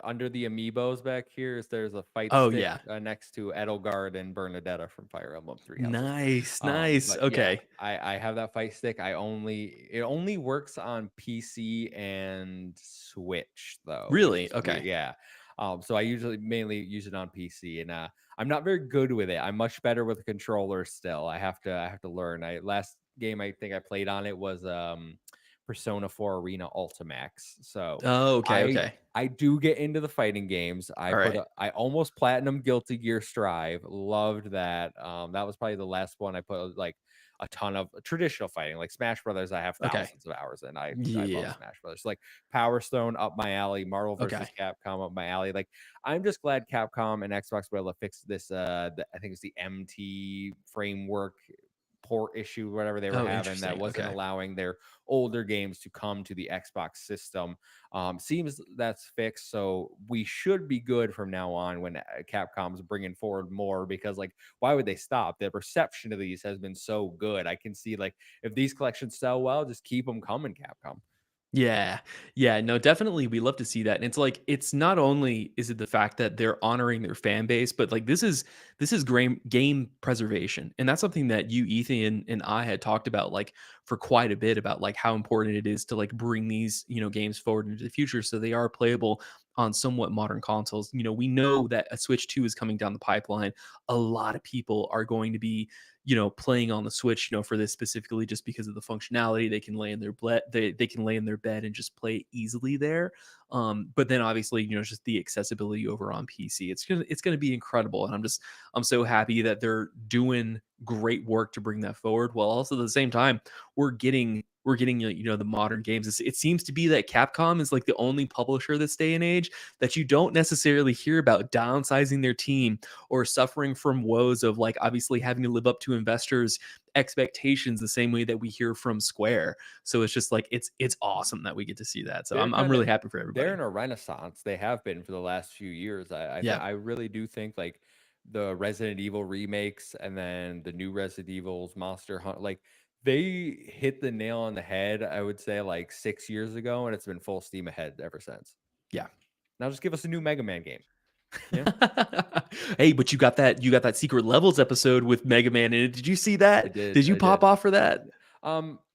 under the amiibos back here. There's a fight Oh stick yeah. next to Edelgard and Bernadetta from Fire Emblem Three Houses. Nice, nice. But yeah, Okay. I have that fight stick. It only works on PC and Switch though, which Really? is weird. Okay. Yeah. So I usually mainly use it on PC, and I'm not very good with it. I'm much better with a controller still. I have to learn. I last game I think I played on it was Persona 4 Arena Ultimax. So Oh, okay, I okay. I do get into the fighting games. All right. I almost platinum Guilty Gear Strive. Loved that. That was probably the last one I put like a ton of traditional fighting, like Smash Brothers. I have Okay. thousands of hours in. I love Yeah. Smash Brothers. Like Power Stone up my alley, Marvel Okay. versus Capcom up my alley. Like I'm just glad Capcom and Xbox were able to fix this. I think it's the MT framework port issue, whatever they were Oh, having, that interesting. wasn't Okay. allowing their older games to come to the Xbox system. Seems that's fixed, so we should be good from now on when Capcom's bringing forward more. Because like, why would they stop? The reception of these has been so good. I can see like if these collections sell well, just keep them coming, Capcom. Yeah. Yeah, no, definitely we love to see that. And it's like it's not only is it the fact that they're honoring their fan base, but like this is game preservation. And that's something that you, Ethan, and I had talked about like for quite a bit about like how important it is to like bring these, games forward into the future so they are playable on somewhat modern consoles. We know that a Switch 2 is coming down the pipeline. A lot of people are going to be playing on the Switch, for this specifically just because of the functionality. They can lay in their they can lay in their bed and just play easily there. But then obviously, just the accessibility over on PC. It's gonna be incredible. And I'm so happy that they're doing great work to bring that forward, while also at the same time we're getting the modern games. It seems to be that Capcom is like the only publisher this day and age that you don't necessarily hear about downsizing their team or suffering from woes of like obviously having to live up to investors' expectations the same way that we hear from Square. So it's just like it's awesome that we get to see that. So They're I'm kind of really happy for they're everybody. in a renaissance. They have been for the last few years. Yeah. I really do think like the Resident Evil remakes and then the new Resident Evils, Monster Hunt, like they hit the nail on the head, I would say like 6 years ago, and it's been full steam ahead ever since. Yeah. Now just give us a new Mega Man game. Yeah. Hey, but you got that Secret Levels episode with Mega Man in it. Did you see I that? did. Did you I pop did. off for that?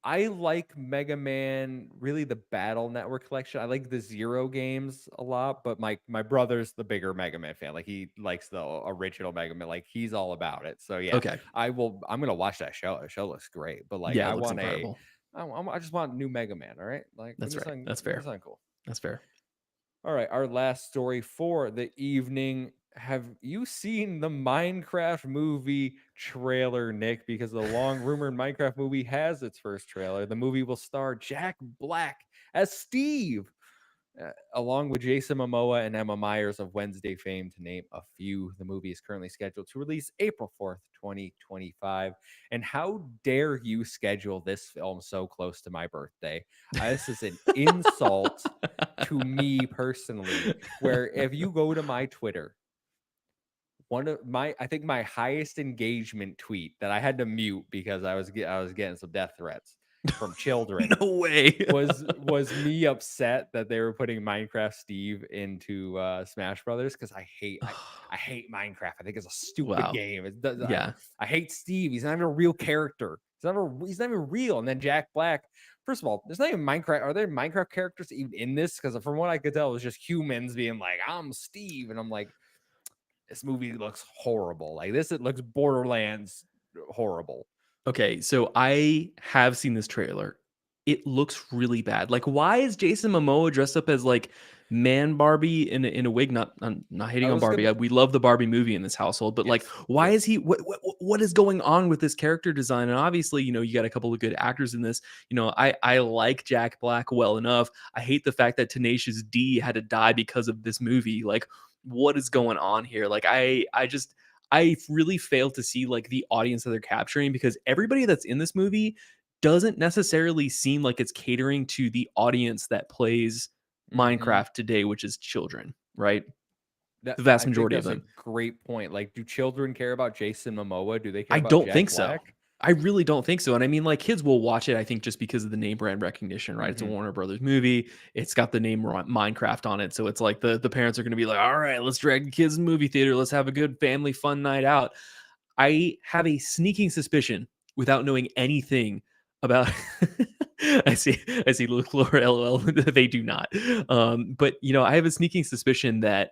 I like Mega Man, really the Battle Network collection. I like the Zero games a lot, but my brother's the bigger Mega Man fan. Like he likes the original Mega Man. Like he's all about it. So yeah, Okay. I'm gonna watch that show. The show looks great. But like Yeah, it looks incredible. I just want new Mega Man. All right, like That's right. That's give me fair. something cool. That's fair. All right, our last story for the evening. Have you seen the Minecraft movie trailer, Nick? Because the long rumored Minecraft movie has its first trailer. The movie will star Jack Black as Steve, along with Jason Momoa and Emma Myers of Wednesday fame, to name a few. The movie is currently scheduled to release April 4th, 2025. And how dare you schedule this film so close to my birthday? This is an insult to me personally. Where if you go to my Twitter, one of my I think my highest engagement tweet that I had to mute because I was getting some death threats from children No way. was me upset that they were putting Minecraft Steve into Smash Brothers, because I hate Minecraft. I think it's a stupid Wow. game. It does, Yeah. I hate Steve. He's not even a real character. He's not even real. And then Jack Black. First of all, there's not even Minecraft. Are there Minecraft characters even in this? Because from what I could tell, it was just humans being like, "I'm Steve," and I'm like, this movie looks horrible. Like this, it looks Borderlands horrible. Okay, so I have seen this trailer. It looks really bad. Like, why is Jason Momoa dressed up as like man Barbie in a wig? Not I hating on was Barbie. gonna. We love the Barbie movie in this household, but like, Yes, why is yes. he? What is going on with this character design? And obviously, you got a couple of good actors in this. I like Jack Black well enough. I hate the fact that Tenacious D had to die because of this movie. Like, what is going on here? Like, I really fail to see like the audience that they're capturing, because everybody that's in this movie doesn't necessarily seem like it's catering to the audience that plays Hmm. Minecraft today, which is children, right? That The vast I think majority of that's a them. great point. Like, do children care about Jason Momoa? Do they care I about don't Jack think so. Black? I really don't think so. And I mean, like, kids will watch it, I think, just because of the name brand recognition, right? It's a Hmm. Warner Brothers movie. It's got the name Minecraft on it. So it's like the parents are going to be like, all right, let's drag the kids to the movie theater. Let's have a good family fun night out. I have a sneaking suspicion, without knowing anything about I see Luke Laura LOL. They do not. But I have a sneaking suspicion that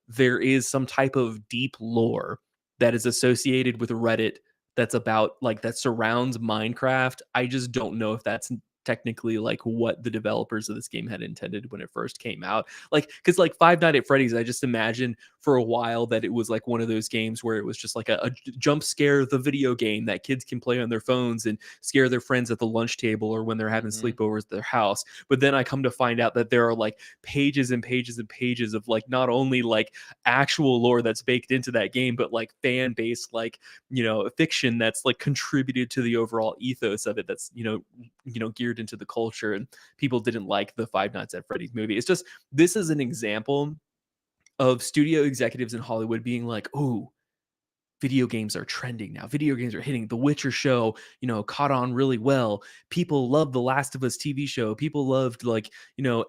there is some type of deep lore that is associated with Reddit that's about like that surrounds Minecraft. I just don't know if that's technically like what the developers of this game had intended when it first came out. Like, because like Five Nights at Freddy's, I just imagine for a while that it was like one of those games where it was just like a jump scare, the video game that kids can play on their phones and scare their friends at the lunch table or when they're having Mhm. sleepovers at their house. But then I come to find out that there are like pages and pages and pages of like not only like actual lore that's baked into that game, but like fan based like fiction that's like contributed to the overall ethos of it, that's geared into the culture, and people didn't like the Five Nights at Freddy's movie. It's just, this is an example of studio executives in Hollywood being like, oh, video games are trending now. Video games are hitting. The Witcher show, caught on really well. People love the Last of Us TV show. People loved like,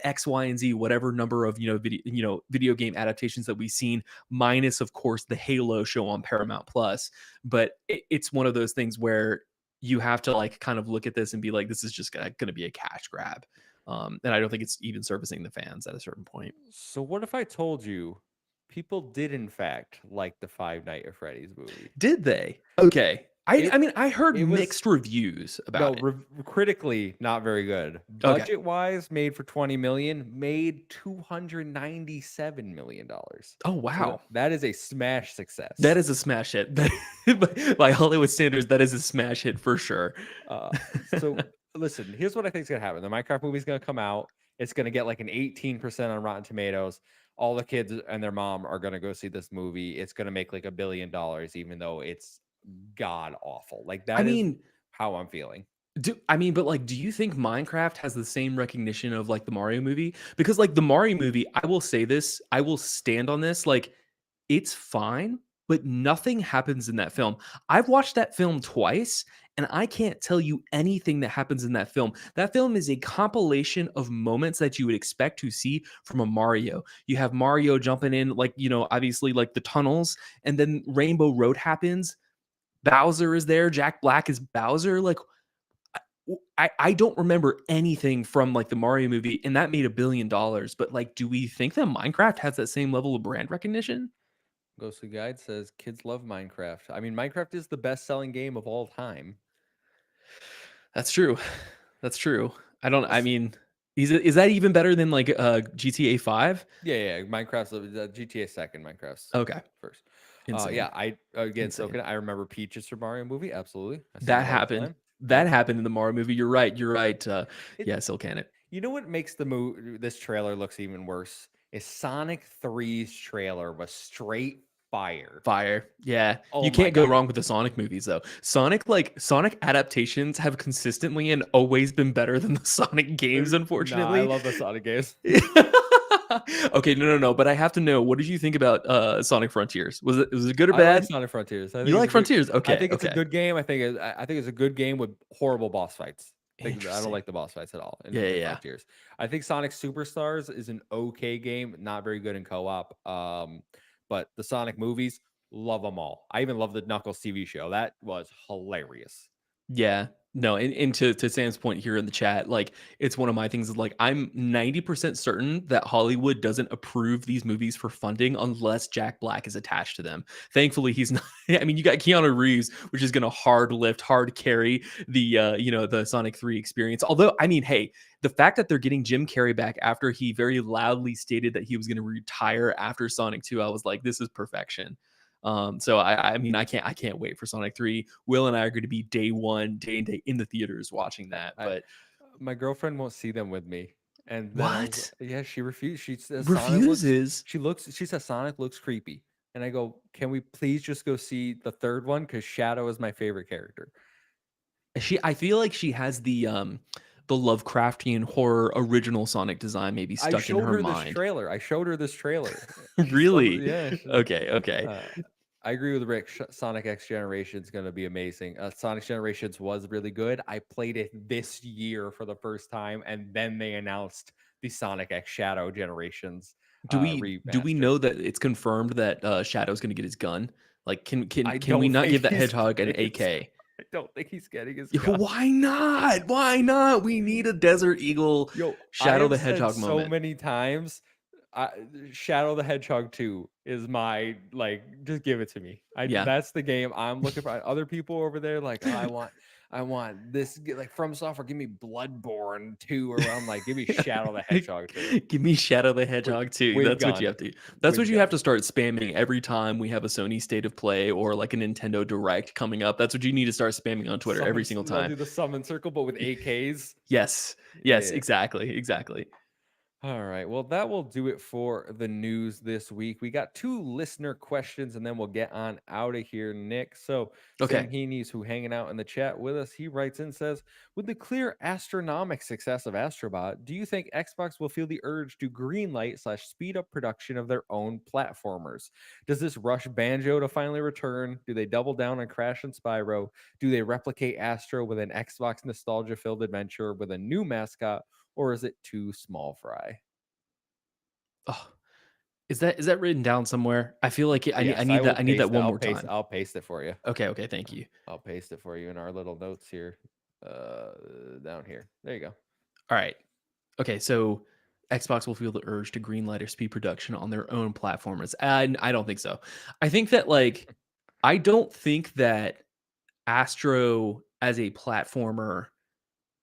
X, Y, and Z, whatever number of, video game adaptations that we've seen, minus of course the Halo show on Paramount Plus. But it's one of those things where you have to like kind of look at this and be like, this is just going to be a cash grab. And I don't think it's even servicing the fans at a certain point. So what if I told you people did in fact like the Five Nights at Freddy's movie? Did they? Okay. I It mean, I heard it was mixed reviews no about it. critically not very good. Okay. Budget wise, made for 20 million, made 297 million dollars. Oh, So wow. that is a smash That success. is a smash hit. By Hollywood standards, that is a smash hit for sure. Uh, so listen, here's what I think is gonna happen. The Minecraft movie is gonna come out. It's gonna get like an 18% on Rotten Tomatoes. All the kids and their mom are gonna go see this movie. It's gonna make like $1 billion, even though it's god awful. Like I that is mean, how I'm feeling. but like, do you think Minecraft has the same recognition of like the Mario movie? Because like the Mario movie, I will say this, I will stand on this, like it's fine, but nothing happens in that film. I've watched that film twice and I can't tell you anything that happens in that film. That film is a compilation of moments that you would expect to see from a Mario. You have Mario jumping in, like, obviously like the tunnels, and then Rainbow Road happens. Bowser is there. Jack Black is Bowser. Like, I don't remember anything from like the Mario movie, and that made $1 billion. But like, do we think that Minecraft has that same level of brand recognition? Ghostly Guide says kids love Minecraft. I mean, Minecraft is the best-selling game of all time. That's true. That's true. I S- mean, is that even better than like GTA 5? Yeah, yeah. Minecraft's GTA second. Minecraft's Okay. first. Insane. Yeah. I again, Insane. Soken. I remember Peaches from Mario movie. Absolutely, I sing That it all the happened. time. That Yep. happened in the Mario movie. You're right. You're right. It. Yeah, still can it. You know what makes this trailer looks even worse is Sonic 3's trailer was straight fire. Fire. Yeah. Oh You my can't go god. wrong with the Sonic movies though. Sonic adaptations have consistently and always been better than the Sonic games, Nah, I unfortunately. love the Sonic games. Okay, no. But I have to know, what did you think about Sonic Frontiers? Was it good or I like bad? Sonic Frontiers. I You think it's like a good. Frontiers? I Okay, think it's a okay. good game. I think it's a good game with horrible boss fights. I don't Interesting. like the boss fights at all Yeah, yeah, in yeah. Frontiers. I think Sonic Superstars is an okay game, not very good in co-op. But the Sonic movies, love them all. I even love the Knuckles TV show. That was hilarious. Yeah. No, and to Sam's point here in the chat, like it's one of my things is like I'm 90% certain that Hollywood doesn't approve these movies for funding unless Jack Black is attached to them. Thankfully, he's not. I mean, you got Keanu Reeves, which is gonna hard carry the the Sonic 3 experience. Although, I mean, hey, the fact that they're getting Jim Carrey back after he very loudly stated that he was gonna retire after Sonic 2, I was like, this is perfection. So I mean, I can't wait for Sonic 3. Will and I are going to be day one, day and day in the theaters watching that. I But My girlfriend won't see them with me. And then what? yeah, she refused. She says Refuses? she says Sonic looks creepy. And I go, can we please just go see the third one? Because Shadow is my favorite character. I feel like she has the Lovecraftian horror original Sonic design maybe I stuck in showed her her this mind. trailer. I showed her this trailer. Really? Yeah. Okay. Uh, I agree with Rick. Sonic X Generation is going to be amazing. Sonic Generations was really good. I played it this year for the first time, and then they announced the Sonic X Shadow Generations Do we remaster. know that it's confirmed that Shadow's going to get his gun? Like, can can I can we don't not think give that he's hedgehog an getting his. AK? I don't think he's getting his gun. Why not? Why not? We need a Desert Eagle Yo, I Shadow have the said Hedgehog so moment. many times I, Shadow the Hedgehog 2 is my like. Just give it to me. Yeah. That's the game I'm looking for. Other people over there like, oh, I want this. Like From Software, give me Bloodborne 2, or I'm like, give me Shadow the Hedgehog 2 Give me Shadow the with Hedgehog too. with That's what you gun, have to. That's what with you have gun. to start spamming every time we have a Sony State of Play or like a Nintendo Direct coming up. That's what you need to start spamming on Twitter every single I'll time. do the summon circle, but with AKs. Yes. Yes, Yeah. exactly. Exactly. All right. Well, that will do it for the news this week. We got two listener questions and then we'll get on out of here, Nick. So, Okay. Sam Heaney's who hanging out in the chat with us, he writes in says, with the clear astronomic success of Astrobot, do you think Xbox will feel the urge to greenlight slash speed up production of their own platformers? Does this rush Banjo to finally return? Do they double down on Crash and Spyro? Do they replicate Astro with an Xbox nostalgia filled adventure with a new mascot? Or is it too small fry? Oh, is that written down somewhere? I feel like I Yes, I need will that paste it. one more time. I'll paste it for you. Okay, okay, thank you. I'll paste it for you in our little notes here. Uh Down here. There you go. All right. Okay, so Xbox will feel the urge to greenlight or speed production on their own platformers. And I don't think so. I think that like I don't think that Astro as a platformer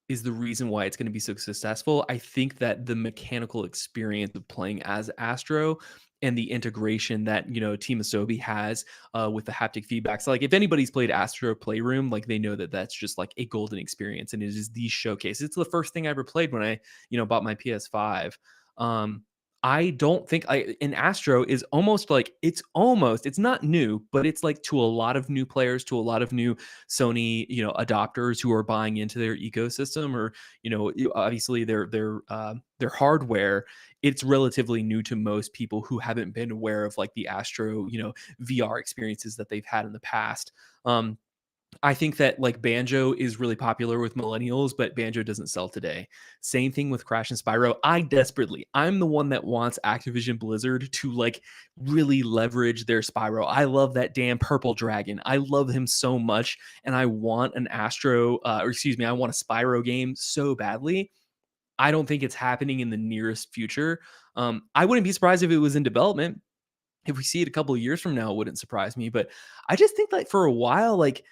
is the reason why it's going to be so successful. I think that the mechanical experience of playing as Astro and the integration that Team Asobi has with the haptic feedback. So, like, if anybody's played Astro Playroom, like they know that that's just like a golden experience, and it is the showcase. It's the first thing I ever played when I bought my PS5. Um, I don't think I in Astro is almost like it's not new, but it's like to a lot of new players, to a lot of new Sony, adopters who are buying into their ecosystem, or obviously their hardware. It's relatively new to most people who haven't been aware of like the Astro, VR experiences that they've had in the past. I think that like Banjo is really popular with millennials, but Banjo doesn't sell today. Same thing with Crash and Spyro. I'm the one that wants Activision Blizzard to like really leverage their Spyro. I love that damn purple dragon. I love him so much. And I want an I want a Spyro game so badly. I don't think it's happening in the nearest future. I wouldn't be surprised if it was in development. If we see it a couple of years from now, it wouldn't surprise me. But I just think like for a while, like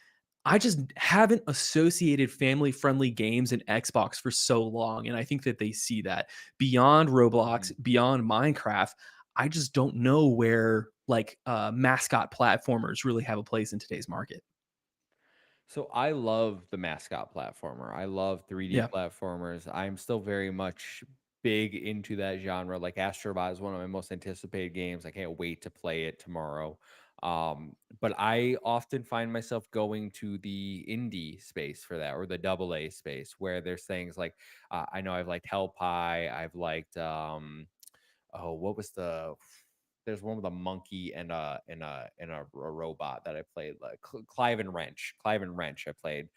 I just haven't associated family friendly games and Xbox for so long. And I think that they see that beyond Roblox, Mhm. beyond Minecraft. I just don't know where like mascot platformers really have a place in today's market. So I love the mascot platformer. I love 3D Yeah. platformers. I'm still very much big into that genre. Like Astrobot is one of my most anticipated games. I can't wait to play it tomorrow. But I often find myself going to the indie space for that, or the double A space, where there's things like I know I've liked Hellpie, I've liked oh, what was there's one with a monkey and a robot that I played, like Clive and Wrench I played,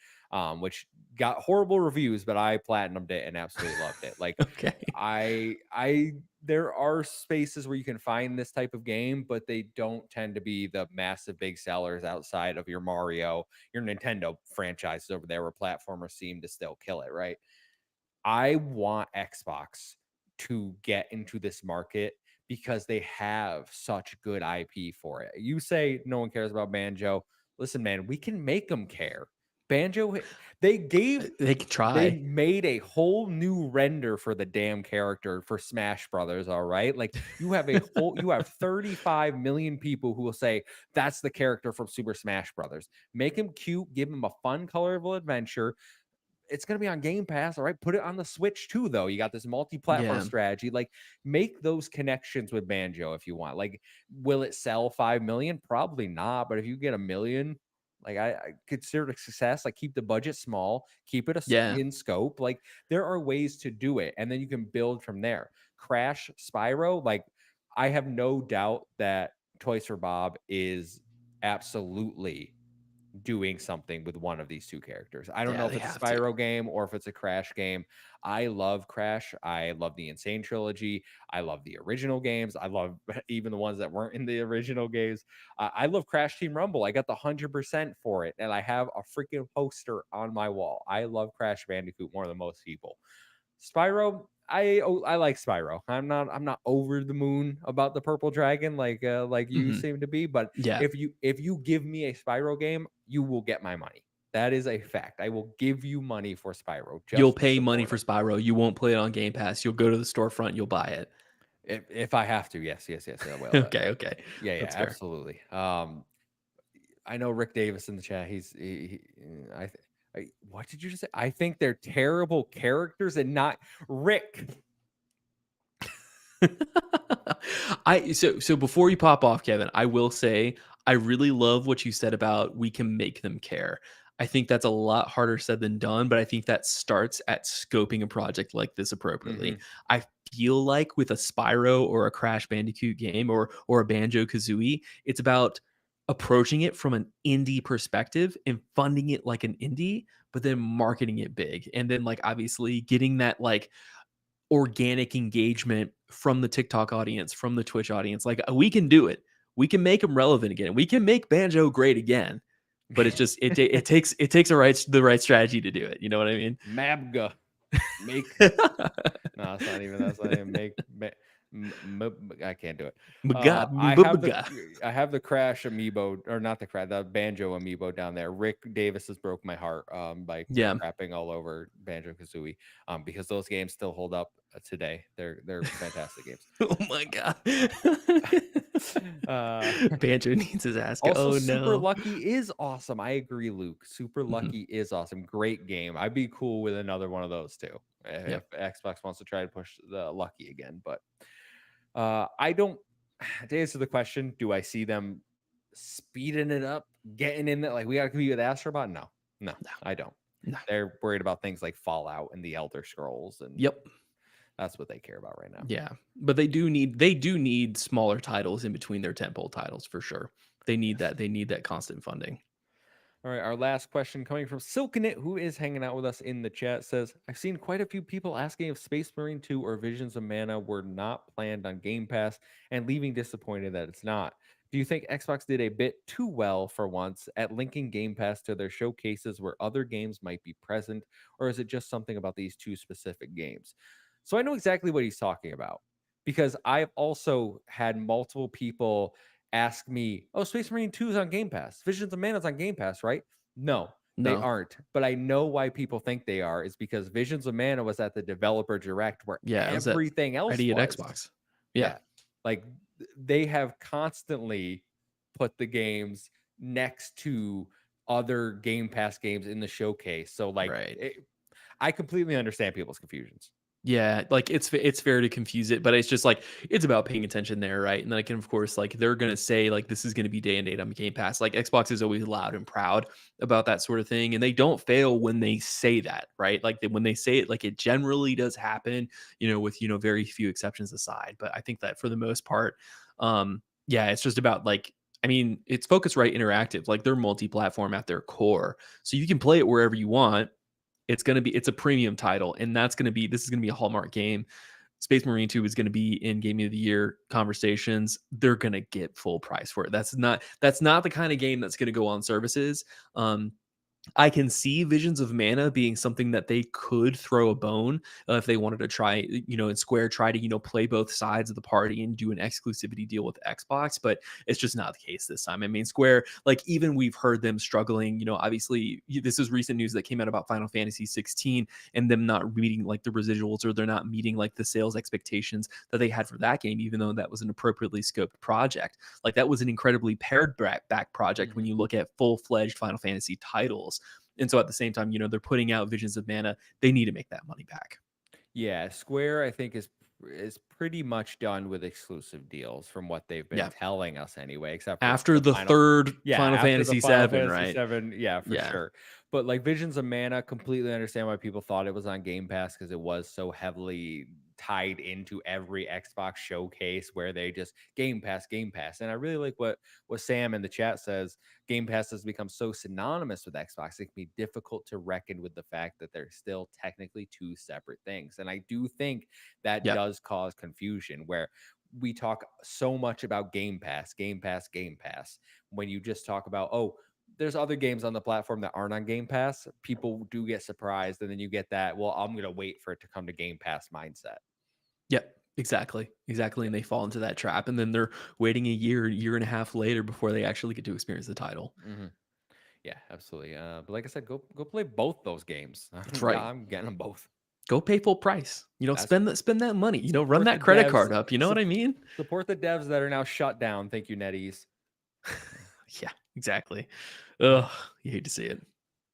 which got horrible reviews, but I platinumed it and absolutely loved it. Like Okay. I there are spaces where you can find this type of game, but they don't tend to be the massive big sellers outside of your Mario, your Nintendo franchises over there, where platformers seem to still kill it, right? I want Xbox to get into this market because they have such good IP for it. You say no one cares about Banjo. Listen, man, we can make them care. Banjo, they gave, They could they try. made a whole new render for the damn character for Smash Brothers. All right. Like you have 35 million people who will say that's the character from Super Smash Brothers. Make him cute, give him a fun, colorful adventure. It's going to be on Game Pass, all right? Put it on the Switch too, though. You got this multi-platform Yeah. strategy. Like, make those connections with Banjo if you want. Like, will it sell 5 million? Probably not. But if you get a million, like I consider it a success. Like, keep the budget small, keep it Yeah. in scope. Like, there are ways to do it, and then you can build from there. Crash, Spyro, like, I have no doubt that Toys for Bob is absolutely doing something with one of these two characters. I don't know Yeah, if they it's a have to. Spyro game or if it's a Crash game. I love Crash. I love the Insane trilogy. I love the original games. I love even the ones that weren't in the original games. I love Crash Team Rumble. I got the 100% for it, and I have a freaking poster on my wall. I love Crash Bandicoot more than most people. Spyro, I like Spyro. I'm not over the moon about the purple dragon like you Mhm. seem to be, but Yeah. if you give me a Spyro game, you will get my money. That is a fact. I will give you money for Spyro You'll just to pay money support for it. Spyro, you won't play it on Game Pass, you'll go to the storefront, you'll buy it. If I have to, yes, yes, yes, I will. Okay, okay. Yeah, yeah, That's fair. absolutely. I know Rick Davis in the chat. What did you just say? I think they're terrible characters and not Rick. So before you pop off, Kevin, I will say I really love what you said about we can make them care. I think that's a lot harder said than done, but I think that starts at scoping a project like this appropriately. Hmm. I feel like with a Spyro or a Crash Bandicoot game or a Banjo Kazooie, it's about approaching it from an indie perspective and funding it like an indie, but then marketing it big. And then like obviously getting that like organic engagement from the TikTok audience, from the Twitch audience. Like we can do it. We can make them relevant again. We can make banjo great again. But it's just it takes the right strategy to do it. You know what I mean? Mabga. Make no, that's not even I can't do it. Mga- I mga- have the mga. Crash amiibo, or not the Banjo amiibo down there. Rick Davis has broke my heart by Yeah. crapping all over Banjo Kazooie because those games still hold up today. They're fantastic games. Oh my god. uh Banjo needs his ass. Also, Oh Super no. Lucky is awesome. I agree, Luke. Super Mhm. Lucky is awesome. Great game. I'd be cool with another one of those too if Yep. Xbox wants to try to push the Lucky again. But I don't. To answer the question, do I see them speeding it up, getting in there? Like we got to compete with Astrobot? No, no, No. I don't. No. They're worried about things like Fallout and the Elder Scrolls, and Yep. that's what they care about right now. Yeah, but they do need smaller titles in between their tentpole titles for sure. Yes. They need that constant funding. All right, our last question coming from Silkenit, who is hanging out with us in the chat, says, I've seen quite a few people asking if Space Marine 2 or Visions of Mana were not planned on Game Pass and leaving disappointed that it's not. Do you think Xbox did a bit too well for once at linking Game Pass to their showcases where other games might be present, or is it just something about these two specific games? So I know exactly what he's talking about because I've also had multiple people ask me, "Oh, Space Marine 2 is on Game Pass. Visions of Mana is on Game Pass, right?" No, they No, aren't. But I know why people think they are is because Visions of Mana was at the developer direct where yeah, it was at everything else Ready at was. Xbox. Yeah, Yeah. Like they have constantly put the games next to other Game Pass games in the showcase. So right. I completely understand people's confusions. Yeah, like it's fair to confuse it, but it's just like it's about paying attention there, right? And then I can of course like they're gonna say like this is gonna be day and date on Game Pass. Like Xbox is always loud and proud about that sort of thing, and they don't fail when they say that, right? Like when they say it, like it generally does happen, with very few exceptions aside. But I think that for the most part, yeah, it's just about like I mean, it's Focusrite Interactive, like they're multi-platform at their core, so you can play it wherever you want. It's a premium title, and this is gonna be a Hallmark game. Space Marine 2 is gonna be in Game of the Year conversations. They're gonna get full price for it. That's not the kind of game that's gonna go on services. I can see Visions of Mana being something that they could throw a bone if they wanted to try, and Square try to, play both sides of the party and do an exclusivity deal with Xbox, but it's just not the case this time. I mean, Square, like even we've heard them struggling, obviously this is recent news that came out about Final Fantasy 16 and them not meeting like the residuals or they're not meeting like the sales expectations that they had for that game, even though that was an appropriately scoped project. Like that was an incredibly pared back project when Mhm. you look at full-fledged Final Fantasy titles. And so at the same time, they're putting out Visions of Mana. They need to make that money back. Yeah, Square I think is pretty much done with exclusive deals from what they've been Yeah. telling us anyway, except for After the the final. third Yeah, Final after the Fantasy Final 7, Fantasy right? 7, yeah, for Yeah. sure. But like Visions of Mana, completely understand why people thought it was on Game Pass because it was so heavily tied into every Xbox showcase where they just Game Pass, Game Pass. And I really like what Sam in the chat says. Game Pass has become so synonymous with Xbox, it can be difficult to reckon with the fact that they're still technically two separate things. And I do think that Yeah. does cause confusion where we talk so much about Game Pass, Game Pass, Game Pass, when you just talk about, oh, there's other games on the platform that aren't on Game Pass. People do get surprised, and then you get that, well, I'm gonna wait for it to come to Game Pass mindset. Yep, exactly, exactly, Yeah. and they fall into that trap, and then they're waiting a year, year and a half later before they actually get to experience the title. Hmm. Yeah, absolutely. But like I said, go play both those games. That's Yeah, right. I'm getting them both. Go pay full price. That's Spend that money. Run support the that credit devs. card up. You know what I mean? Support the devs that are now shut down. Thank you, NetEase. Yeah, exactly. Uh, Ugh, you hate to see it.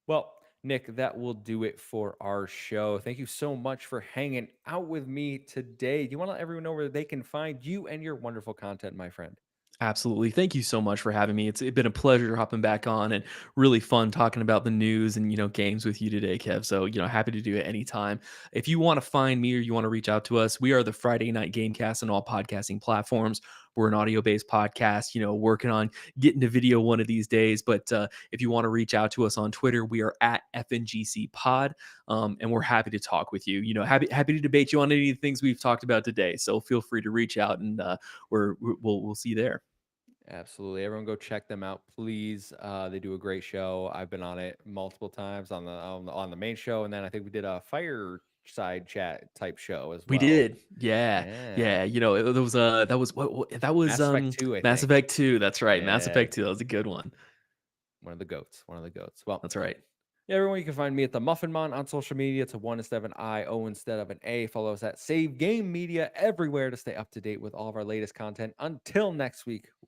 well, Nick, that will do it for our show. Thank you so much for hanging out with me today. Do you want to let everyone know where they can find you and your wonderful content, my friend? Absolutely. Thank you so much for having me. It's been a pleasure hopping back on and really fun talking about the news and games with you today, Kev. So, happy to do it anytime. If you want to find me or you want to reach out to us, we are the Friday Night Gamecast on all podcasting platforms. We're an audio-based podcast, working on getting to video one of these days. But if you want to reach out to us on Twitter, we are at FNGC Pod. And we're happy to talk with you. Happy to debate you on any of the things we've talked about today. So feel free to reach out and we'll see you there. Absolutely. Everyone go check them out, please. They do a great show. I've been on it multiple times on the main show, and then I think we did a fireside chat type show as We well. did. Yeah. Yeah. Yeah. There was that was that was Mass Effect 2, I Mass think. Effect 2. That's right. Mass Yeah. Effect 2. That was a good one. One of the goats. One of the goats. Well, That's right. yeah, everyone, you can find me at the Muffin Mon on social media. It's a 1 instead of an I, O instead of an A. Follow us at Save Game Media everywhere to stay up to date with all of our latest content. Until next week, we'll